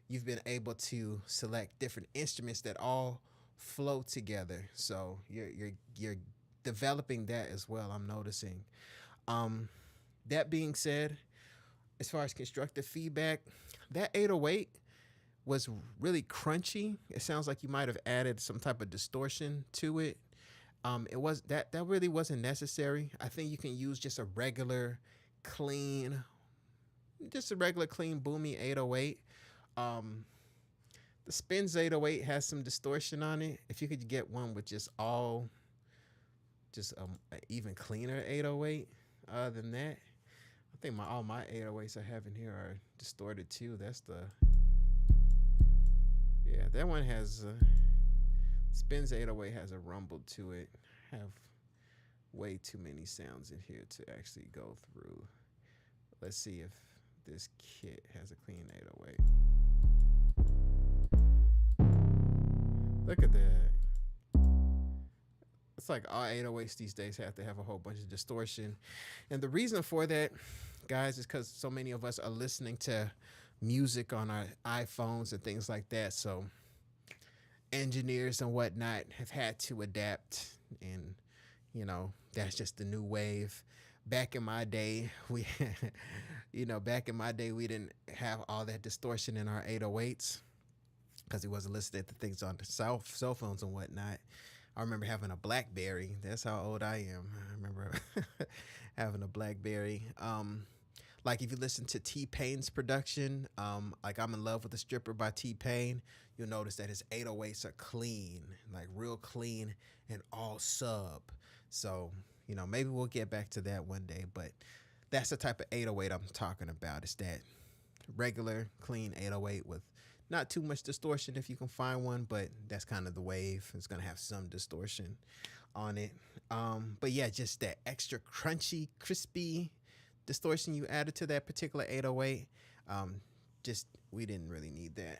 you've been able to select different instruments that all flow together. So you're developing that as well, I'm noticing. That being said, as far as constructive feedback, that 808 was really crunchy. It sounds like you might have added some type of distortion to it. It was that really wasn't necessary. I think you can use just a regular clean boomy 808. The Spins 808 has some distortion on it. If you could get one with just an even cleaner 808 than that, I think all my 808s I have in here are distorted too. That one has Spins 808 has a rumble to it. I have way too many sounds in here to actually go through. Let's see if this kit has a clean 808. Look at that. It's like all 808s these days have to have a whole bunch of distortion. And the reason for that, guys, is because so many of us are listening to music on our iPhones and things like that. So engineers and whatnot have had to adapt, and that's just the new wave. Back in my day, we didn't have all that distortion in our 808s because we wasn't listening to things on the cell phones and whatnot. I remember having a BlackBerry. That's how old I am. I remember having a BlackBerry. Like if you listen to T-Pain's production, like I'm in Love with a Stripper by T-Pain, you'll notice that his 808s are clean, like real clean and all sub. So, maybe we'll get back to that one day, but that's the type of 808 I'm talking about. It's that regular, clean 808 with not too much distortion if you can find one, but that's kind of the wave. It's going to have some distortion on it. But yeah, just that extra crunchy, crispy distortion you added to that particular 808. We didn't really need that.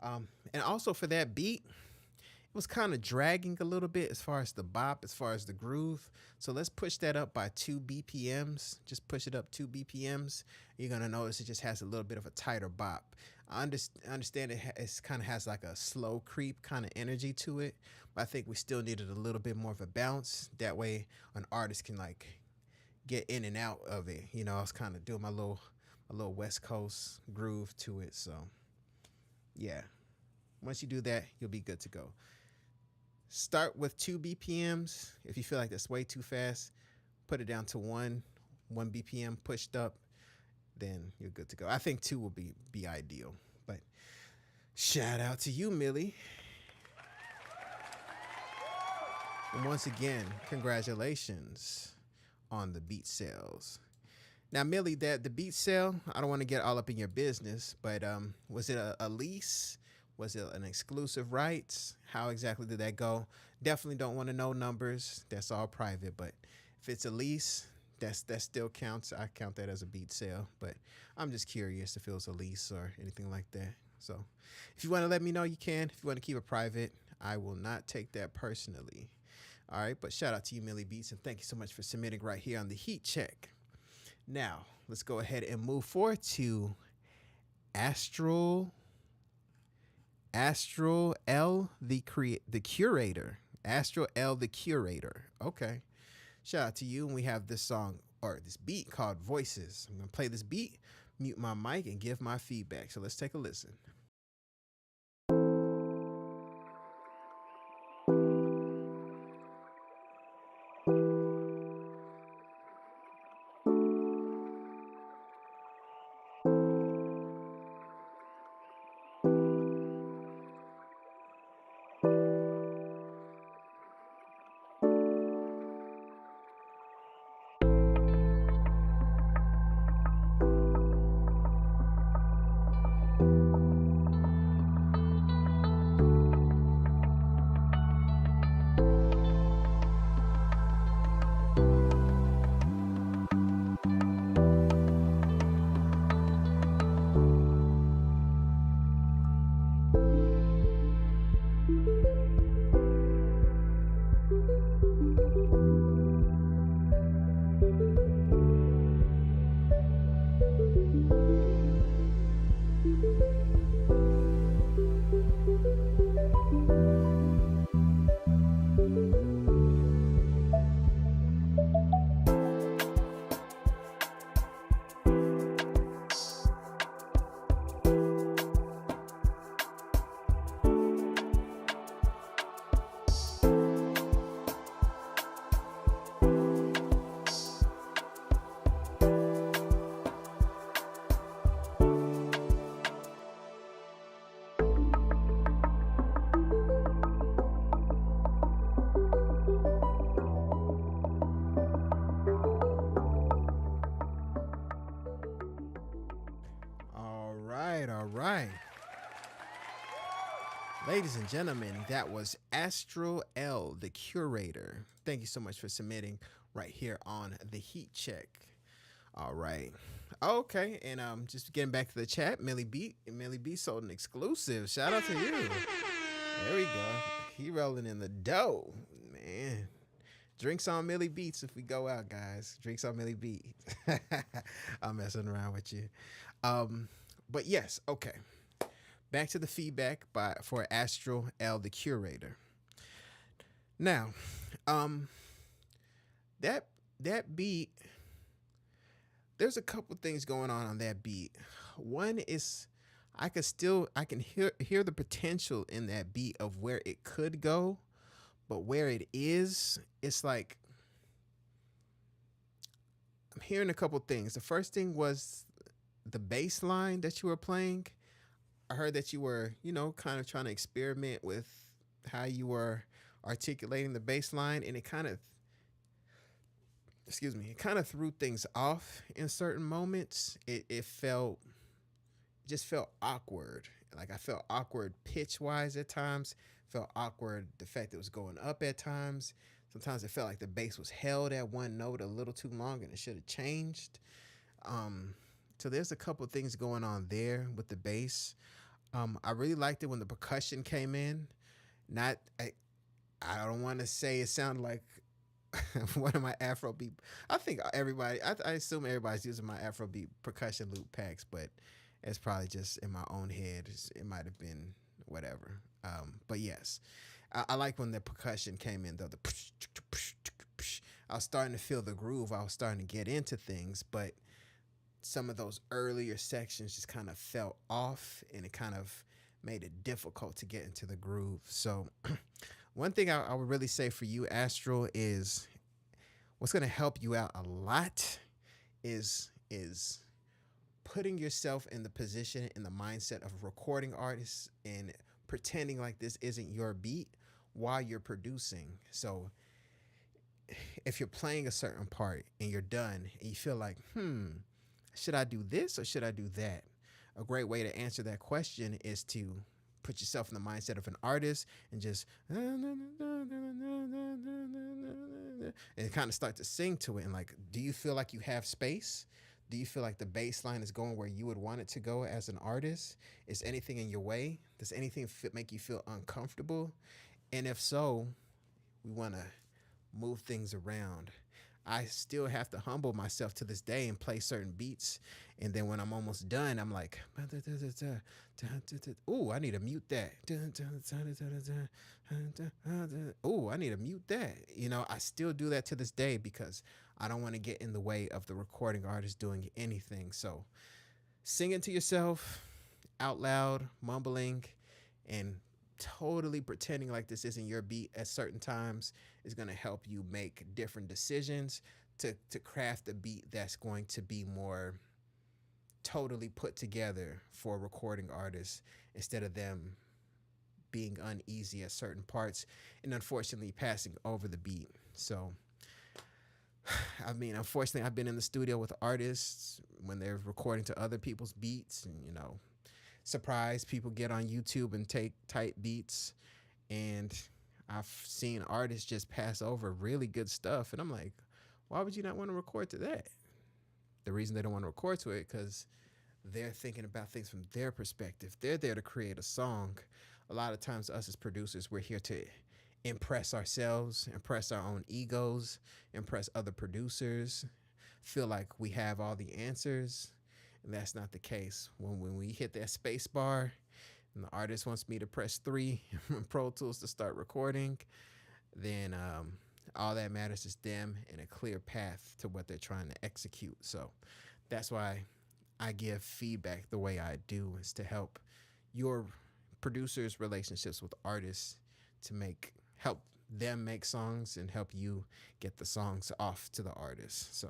And also for that beat, it was kind of dragging a little bit as far as the bop, as far as the groove. So let's push that up by 2 BPMs. Just push it up 2 BPMs. You're going to notice it just has a little bit of a tighter bop. I understand it kind of has like a slow creep kind of energy to it, but I think we still needed a little bit more of a bounce. That way an artist can like get in and out of it. I was kind of doing my little West Coast groove to it. So yeah, once you do that, you'll be good to go. Start with 2 BPMs. If you feel like that's way too fast, put it down to 1 BPM pushed up, then you're good to go. I think 2 will be ideal. But shout out to you, Millie. And once again, congratulations on the beat sales. Now, Millie, the beat sale, I don't want to get all up in your business, but was it a lease? Was it an exclusive rights? How exactly did that go? Definitely don't want to know numbers. That's all private. But if it's a lease, that still counts. I count that as a beat sale. But I'm just curious if it was a lease or anything like that. So if you want to let me know, you can. If you want to keep it private, I will not take that personally. All right. But shout out to you, Millie Beats. And thank you so much for submitting right here on the Heat Check. Now, let's go ahead and move forward to Astral L, the Curator. Astral L, the Curator. Okay. Shout out to you. And we have this song, or this beat called Voices. I'm going to play this beat, mute my mic, and give my feedback. So let's take a listen. Ladies and gentlemen, that was Astral L, the curator. Thank you so much for submitting right here on the Heat Check. All right. Okay, and just getting back to the chat, Millie B sold an exclusive. Shout out to you. There we go. He rolling in the dough, man. Drinks on Millie Beats if we go out, guys. Drinks on Millie Beats. I'm messing around with you. But yes, okay. Back to the feedback for Astral L, the curator. Now, that beat, there's a couple things going on that beat. One is I can hear the potential in that beat of where it could go, but where it is, it's like I'm hearing a couple things. The first thing was the bass line that you were playing. I heard that you were, kind of trying to experiment with how you were articulating the bass line, and it kind of threw things off in certain moments. It just felt awkward. Like I felt awkward pitch wise at times, felt awkward the fact that it was going up at times. Sometimes it felt like the bass was held at one note a little too long and it should have changed. So there's a couple things going on there with the bass. I really liked it when the percussion came in. I don't want to say it sounded like one of my Afrobeat. I think I assume everybody's using my Afrobeat percussion loop packs, but it's probably just in my own head. It might have been whatever. But yes, I like when the percussion came in though. I was starting to feel the groove. I was starting to get into things, but some of those earlier sections just kind of felt off, and it kind of made it difficult to get into the groove. So one thing I would really say for you, Astral, is what's going to help you out a lot is putting yourself in the position, in the mindset of a recording artist and pretending like this isn't your beat while you're producing. So if you're playing a certain part and you're done and you feel like, should I do this or should I do that? A great way to answer that question is to put yourself in the mindset of an artist and just and kind of start to sing to it. And like, do you feel like you have space? Do you feel like the bass line is going where you would want it to go as an artist? Is anything in your way? Does anything make you feel uncomfortable? And if so, we want to move things around. I still have to humble myself to this day and play certain beats. And then when I'm almost done, I'm like, ooh, I need to mute that. Ooh, I need to mute that. I still do that to this day because I don't want to get in the way of the recording artist doing anything. So singing to yourself out loud, mumbling, and totally pretending like this isn't your beat at certain times is going to help you make different decisions to craft a beat that's going to be more totally put together for recording artists instead of them being uneasy at certain parts and unfortunately passing over the beat. So unfortunately I've been in the studio with artists when they're recording to other people's beats, and surprise, people get on YouTube and take tight beats, and I've seen artists just pass over really good stuff, and I'm like, why would you not want to record to that? The reason they don't want to record to it because they're thinking about things from their perspective. They're there to create a song. A lot of times us as producers, we're here to impress ourselves, impress our own egos, impress other producers, feel like we have all the answers. And that's not the case. When we hit that space bar and the artist wants me to press 3 in Pro Tools to start recording, then all that matters is them and a clear path to what they're trying to execute. So that's why I give feedback the way I do, is to help your producers' relationships with artists to help them make songs and help you get the songs off to the artist. So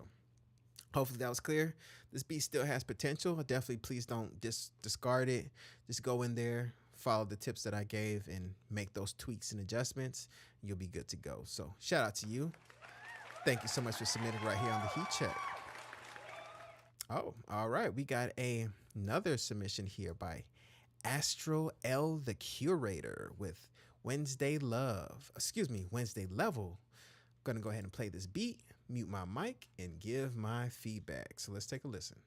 hopefully that was clear. This beat still has potential. Definitely please don't discard it. Just go in there, follow the tips that I gave, and make those tweaks and adjustments. You'll be good to go. So shout out to you. Thank you so much for submitting right here on the Heat Check. Oh, all right. We got another submission here by Astro L the Curator with Wednesday Level. I'm gonna go ahead and play this beat, mute my mic, and give my feedback. So let's take a listen.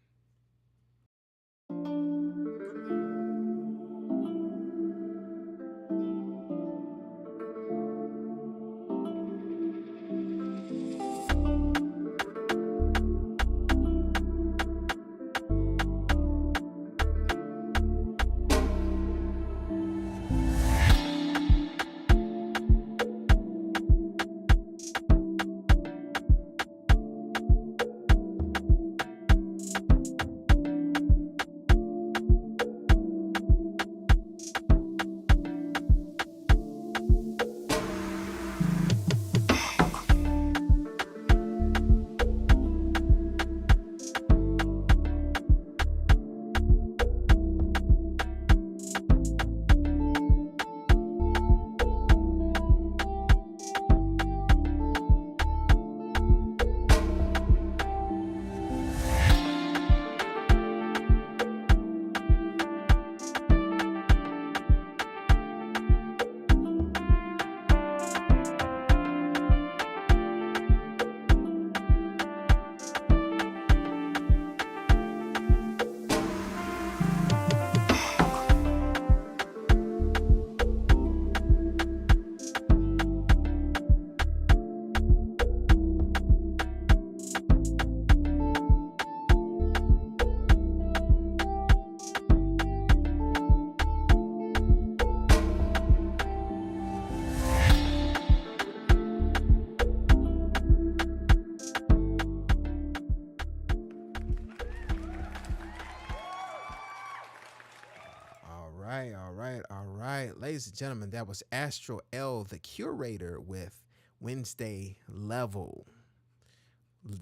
All right. Ladies and gentlemen, that was Astro L the Curator with Wednesday Level.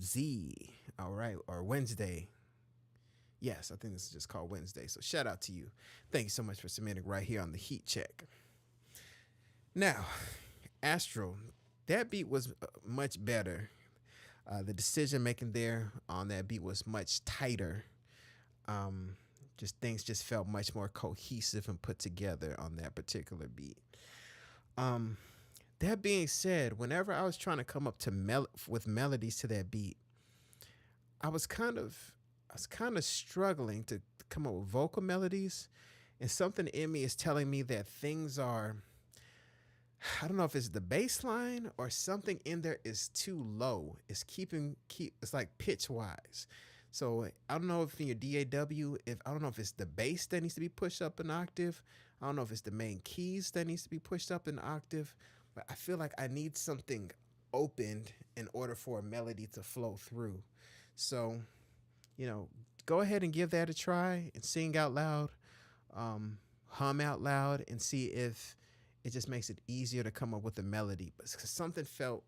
Z. All right. Or Wednesday. Yes, I think this is just called Wednesday. So shout out to you. Thank you so much for submitting right here on the Heat Check. Now, Astro, that beat was much better. The decision making there on that beat was much tighter. Just things just felt much more cohesive and put together on that particular beat. That being said, whenever I was trying to come up to with melodies to that beat, I was kind of struggling to come up with vocal melodies, and something in me is telling me that things are, I don't know if it's the bass line or something in there is too low. It's it's like pitch wise. So I don't know if in your DAW, I don't know if it's the bass that needs to be pushed up an octave. I don't know if it's the main keys that needs to be pushed up an octave, but I feel like I need something opened in order for a melody to flow through. So, go ahead and give that a try and sing out loud, hum out loud, and see if it just makes it easier to come up with a melody. But something felt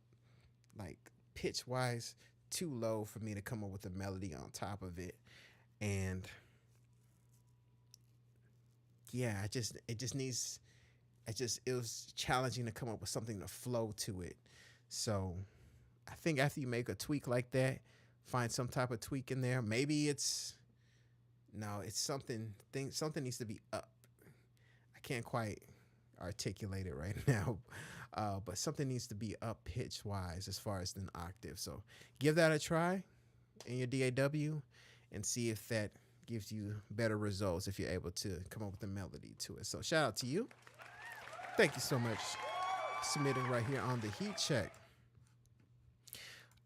like pitch-wise too low for me to come up with a melody on top of it. And yeah, it was challenging to come up with something to flow to it. So I think after you make a tweak like that, find some type of tweak in there. Maybe it's something needs to be up. I can't quite articulate it right now. But something needs to be up pitch wise as far as an octave. So give that a try in your DAW and see if that gives you better results if you're able to come up with a melody to it. So shout out to you. Thank you so much for submitting right here on the Heat Check.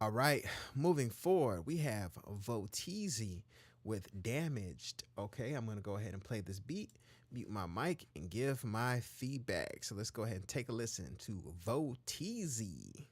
All right, moving forward, we have Voteezy with Damaged. Okay, I'm going to go ahead and play this beat, mute my mic, and give my feedback. So let's go ahead and take a listen to Voteezy.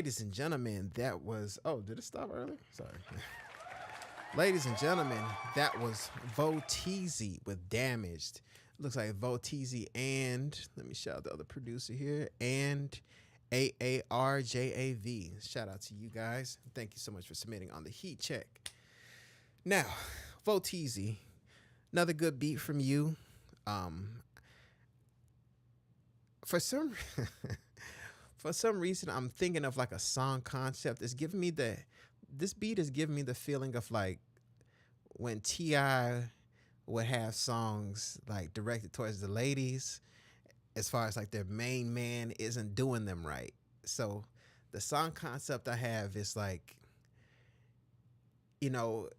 Ladies and gentlemen, that was. Oh, did it stop early? Sorry. Ladies and gentlemen, that was Voteezy with Damaged. Looks like Voteezy and, let me shout out the other producer here, and AARJAV. Shout out to you guys. Thank you so much for submitting on the Heat Check. Now, Voteezy, another good beat from you. For some reason, I'm thinking of like a song concept. It's giving me this beat is giving me the feeling of like when T.I. would have songs like directed towards the ladies, as far as like their main man isn't doing them right. So the song concept I have is like, you know,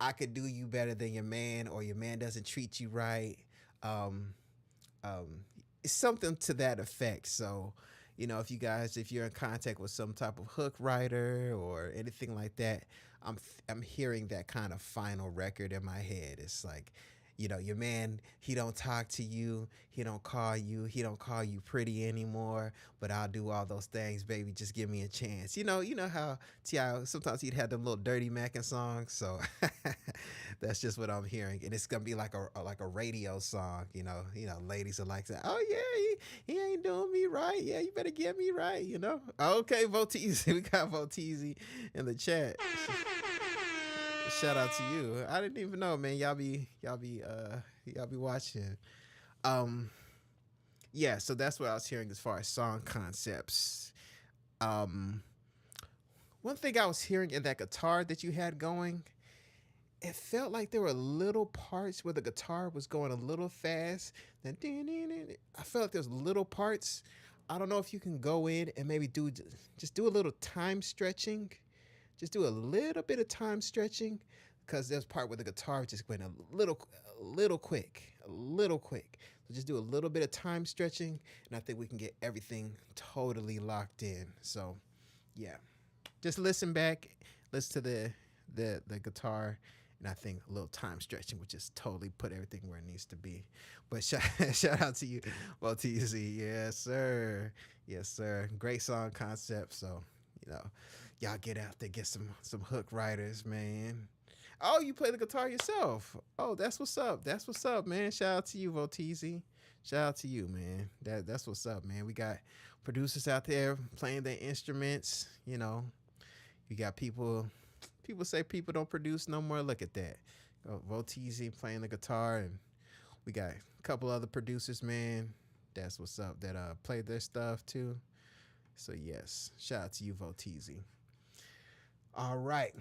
I could do you better than your man, or your man doesn't treat you right. It's something to that effect. So, you know, if you're in contact with some type of hook writer or anything like that, I'm hearing that kind of final record in my head. It's like, you know, your man, he don't talk to you, he don't call you pretty anymore, but I'll do all those things, baby. Just give me a chance. You know how T.I. sometimes he'd have them little dirty mackin' songs. So that's just what I'm hearing, and it's gonna be like a radio song. You know, ladies are like, oh yeah, he ain't doing me right. Yeah, you better get me right. You know. Okay, Voteezy, we got Voteezy in the chat. Shout out to you. I didn't even know, man. Y'all be watching. Yeah, so that's what I was hearing as far as song concepts. One thing I was hearing in that guitar that you had going, it felt like there were little parts where the guitar was going a little fast. Then I felt like there's little parts. I don't know if you can go in and maybe do a little time stretching. Just do a little bit of time stretching, because there's part where the guitar just went a little quick. So just do a little bit of time stretching, and I think we can get everything totally locked in. So, yeah, just listen back, listen to the guitar, and I think a little time stretching would just totally put everything where it needs to be. But shout out to you, Voteezy. Yes, sir. Yes, sir. Great song concept. So, you know, y'all get out there, get some hook writers, man. Oh, you play the guitar yourself. Oh, that's what's up. That's what's up, man. Shout out to you, Voteezy. Shout out to you, man. That's what's up, man. We got producers out there playing their instruments. You know, you got people say people don't produce no more. Look at that. Voteezy playing the guitar, and we got a couple other producers, man. That's what's up, that play their stuff too. So yes, shout out to you, Voteezy. All right,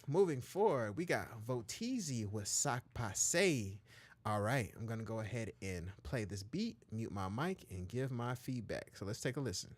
moving forward, we got Voteezy with Sac Passe. All right, I'm gonna go ahead and play this beat, mute my mic, and give my feedback. So let's take a listen.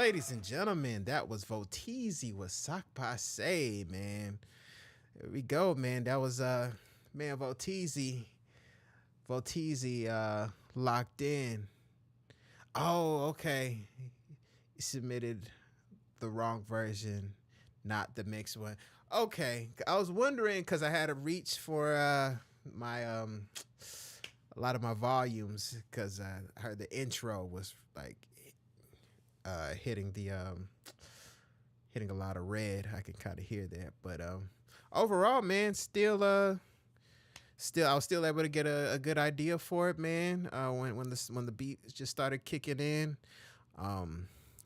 ladies and gentlemen, that was Voteezy with Sock Passe, man. There we go, man. That was man, Voteezy locked in. Oh, okay. He submitted the wrong version, not the mixed one. Okay. I was wondering because I had to reach for my a lot of my volumes because I heard the intro was like hitting a lot of red. I can kind of hear that, but overall, man, still I was still able to get a good idea for it, man. When the beat just started kicking in,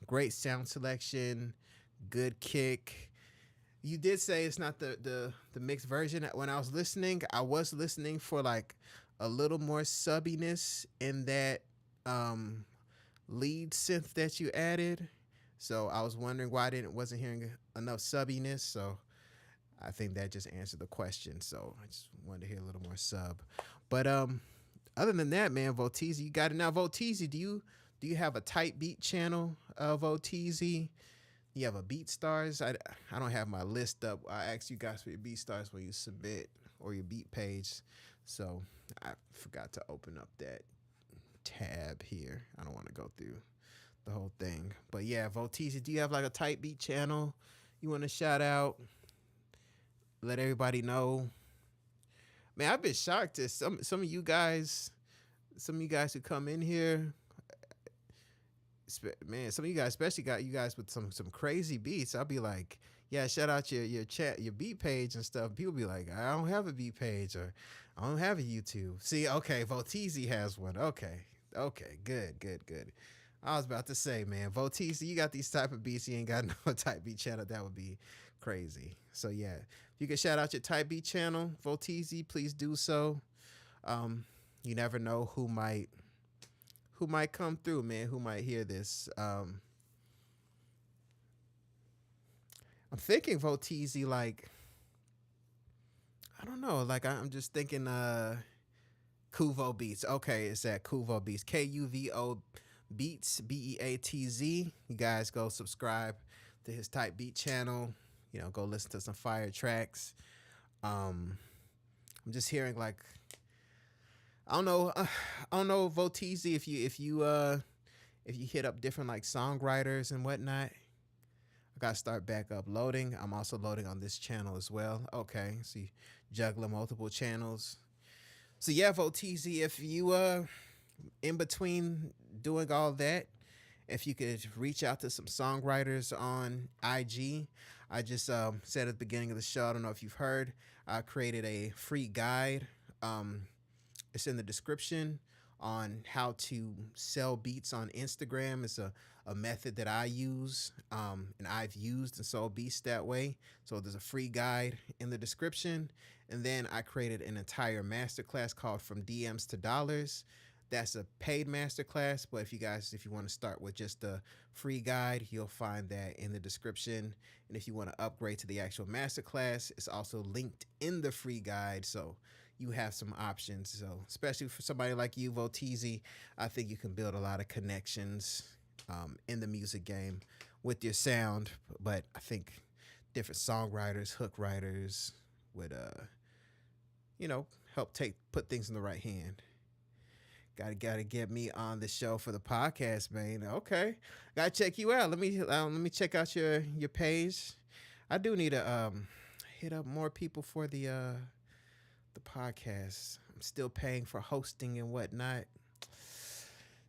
great sound selection, good kick. You did say it's not the mixed version. When I was listening for like a little more subbiness in that lead synth that you added. So I was wondering why I wasn't hearing enough subbiness. So I think that just answered the question. So I just wanted to hear a little more sub. But other than that, man, Voteezy, you got it now. Voteezy, do you have a type beat channel, Voteezy? You have a BeatStars? I don't have my list up. I asked you guys for your BeatStars when you submit or your beat page. So I forgot to open up that tab here. I don't want to go through the whole thing. But yeah, Voteezy, do you have like a type beat channel you want to shout out? Let everybody know. Man, I've been shocked at some of you guys who come in here. Man, some of you guys especially got you guys with some crazy beats. I'll be like, yeah, shout out your chat, your beat page and stuff. People be like, I don't have a beat page or I don't have a YouTube. See, okay, Voteezy has one. Okay, good. I was about to say, man, Voteezy, you got these type of beats, you ain't got no type beat channel. That would be crazy. So yeah, if you can shout out your type beat channel, Voteezy, please do so. You never know who might come through, man, who might hear this. I'm thinking Voteezy, like, I don't know, like I'm just thinking Kuvo Beats. Okay, it's at Kuvo Beats, Kuvo Beats, Beatz. You guys go subscribe to his type beat channel. You know, go listen to some fire tracks. I'm just hearing like, I don't know, Voteezy, if you hit up different like songwriters and whatnot. I gotta start back uploading. I'm also loading on this channel as well. Okay, so you juggling multiple channels. So yeah, Voteezy, if you in between doing all that, if you could reach out to some songwriters on IG. I just said at the beginning of the show, I don't know if you've heard, I created a free guide. It's in the description on how to sell beats on Instagram. It's a method that I use and I've used and sold beats that way. So there's a free guide in the description. And then I created an entire masterclass called From DMs to Dollars. That's a paid masterclass, but if you want to start with just a free guide, you'll find that in the description. And if you want to upgrade to the actual masterclass, it's also linked in the free guide. So you have some options. So especially for somebody like you, Voteezy, I think you can build a lot of connections in the music game with your sound. But I think different songwriters, hook writers would, help put things in the right hand. Gotta get me on the show for the podcast, man. Okay, gotta check you out. Let me check out your page. I do need to hit up more people for the podcast. I'm still paying for hosting and whatnot.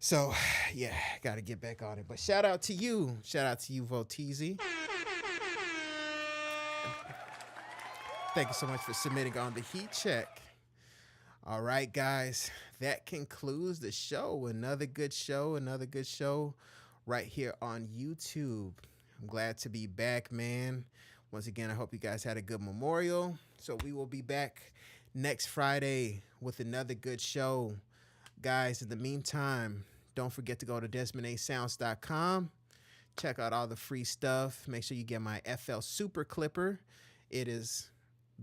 So yeah, gotta get back on it. But shout out to you, Voteezy. Thank you so much for submitting on the heat check. All right, guys, that concludes the show. Another good show right here on YouTube. I'm glad to be back, man. Once again, I hope you guys had a good Memorial. So we will be back next Friday with another good show. Guys, in the meantime, don't forget to go to DesmondASounds.com. Check out all the free stuff. Make sure you get my FL Super Clipper. It is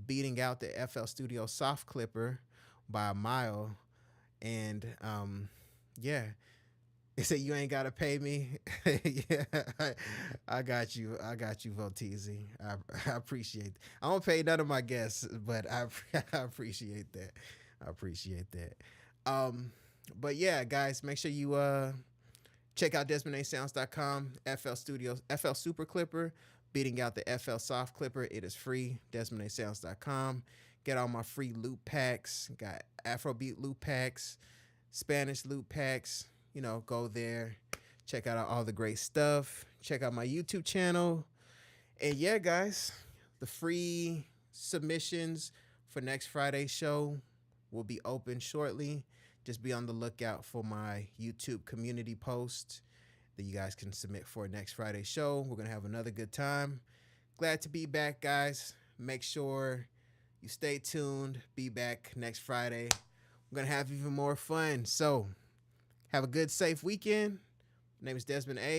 beating out the FL Studio Soft Clipper by a mile. And yeah, They say you ain't gotta pay me. Yeah, I got you. I got you, Voteezy. I appreciate it. I don't pay none of my guests, but I appreciate that. I appreciate that. But yeah, guys, make sure you check out DesmondASounds.com, FL Studios, FL Super Clipper, beating out the FL Soft Clipper. It is free. DesmondASounds.com. Get all my free loop packs. Got Afrobeat loop packs, Spanish loop packs. You know, go there, check out all the great stuff. Check out my YouTube channel. And yeah, guys, the free submissions for next Friday's show will be open shortly. Just be on the lookout for my YouTube community post that you guys can submit for next Friday's show. We're going to have another good time. Glad to be back, guys. Make sure you stay tuned. Be back next Friday. We're going to have even more fun. So, have a good, safe weekend. My name is Desmond A.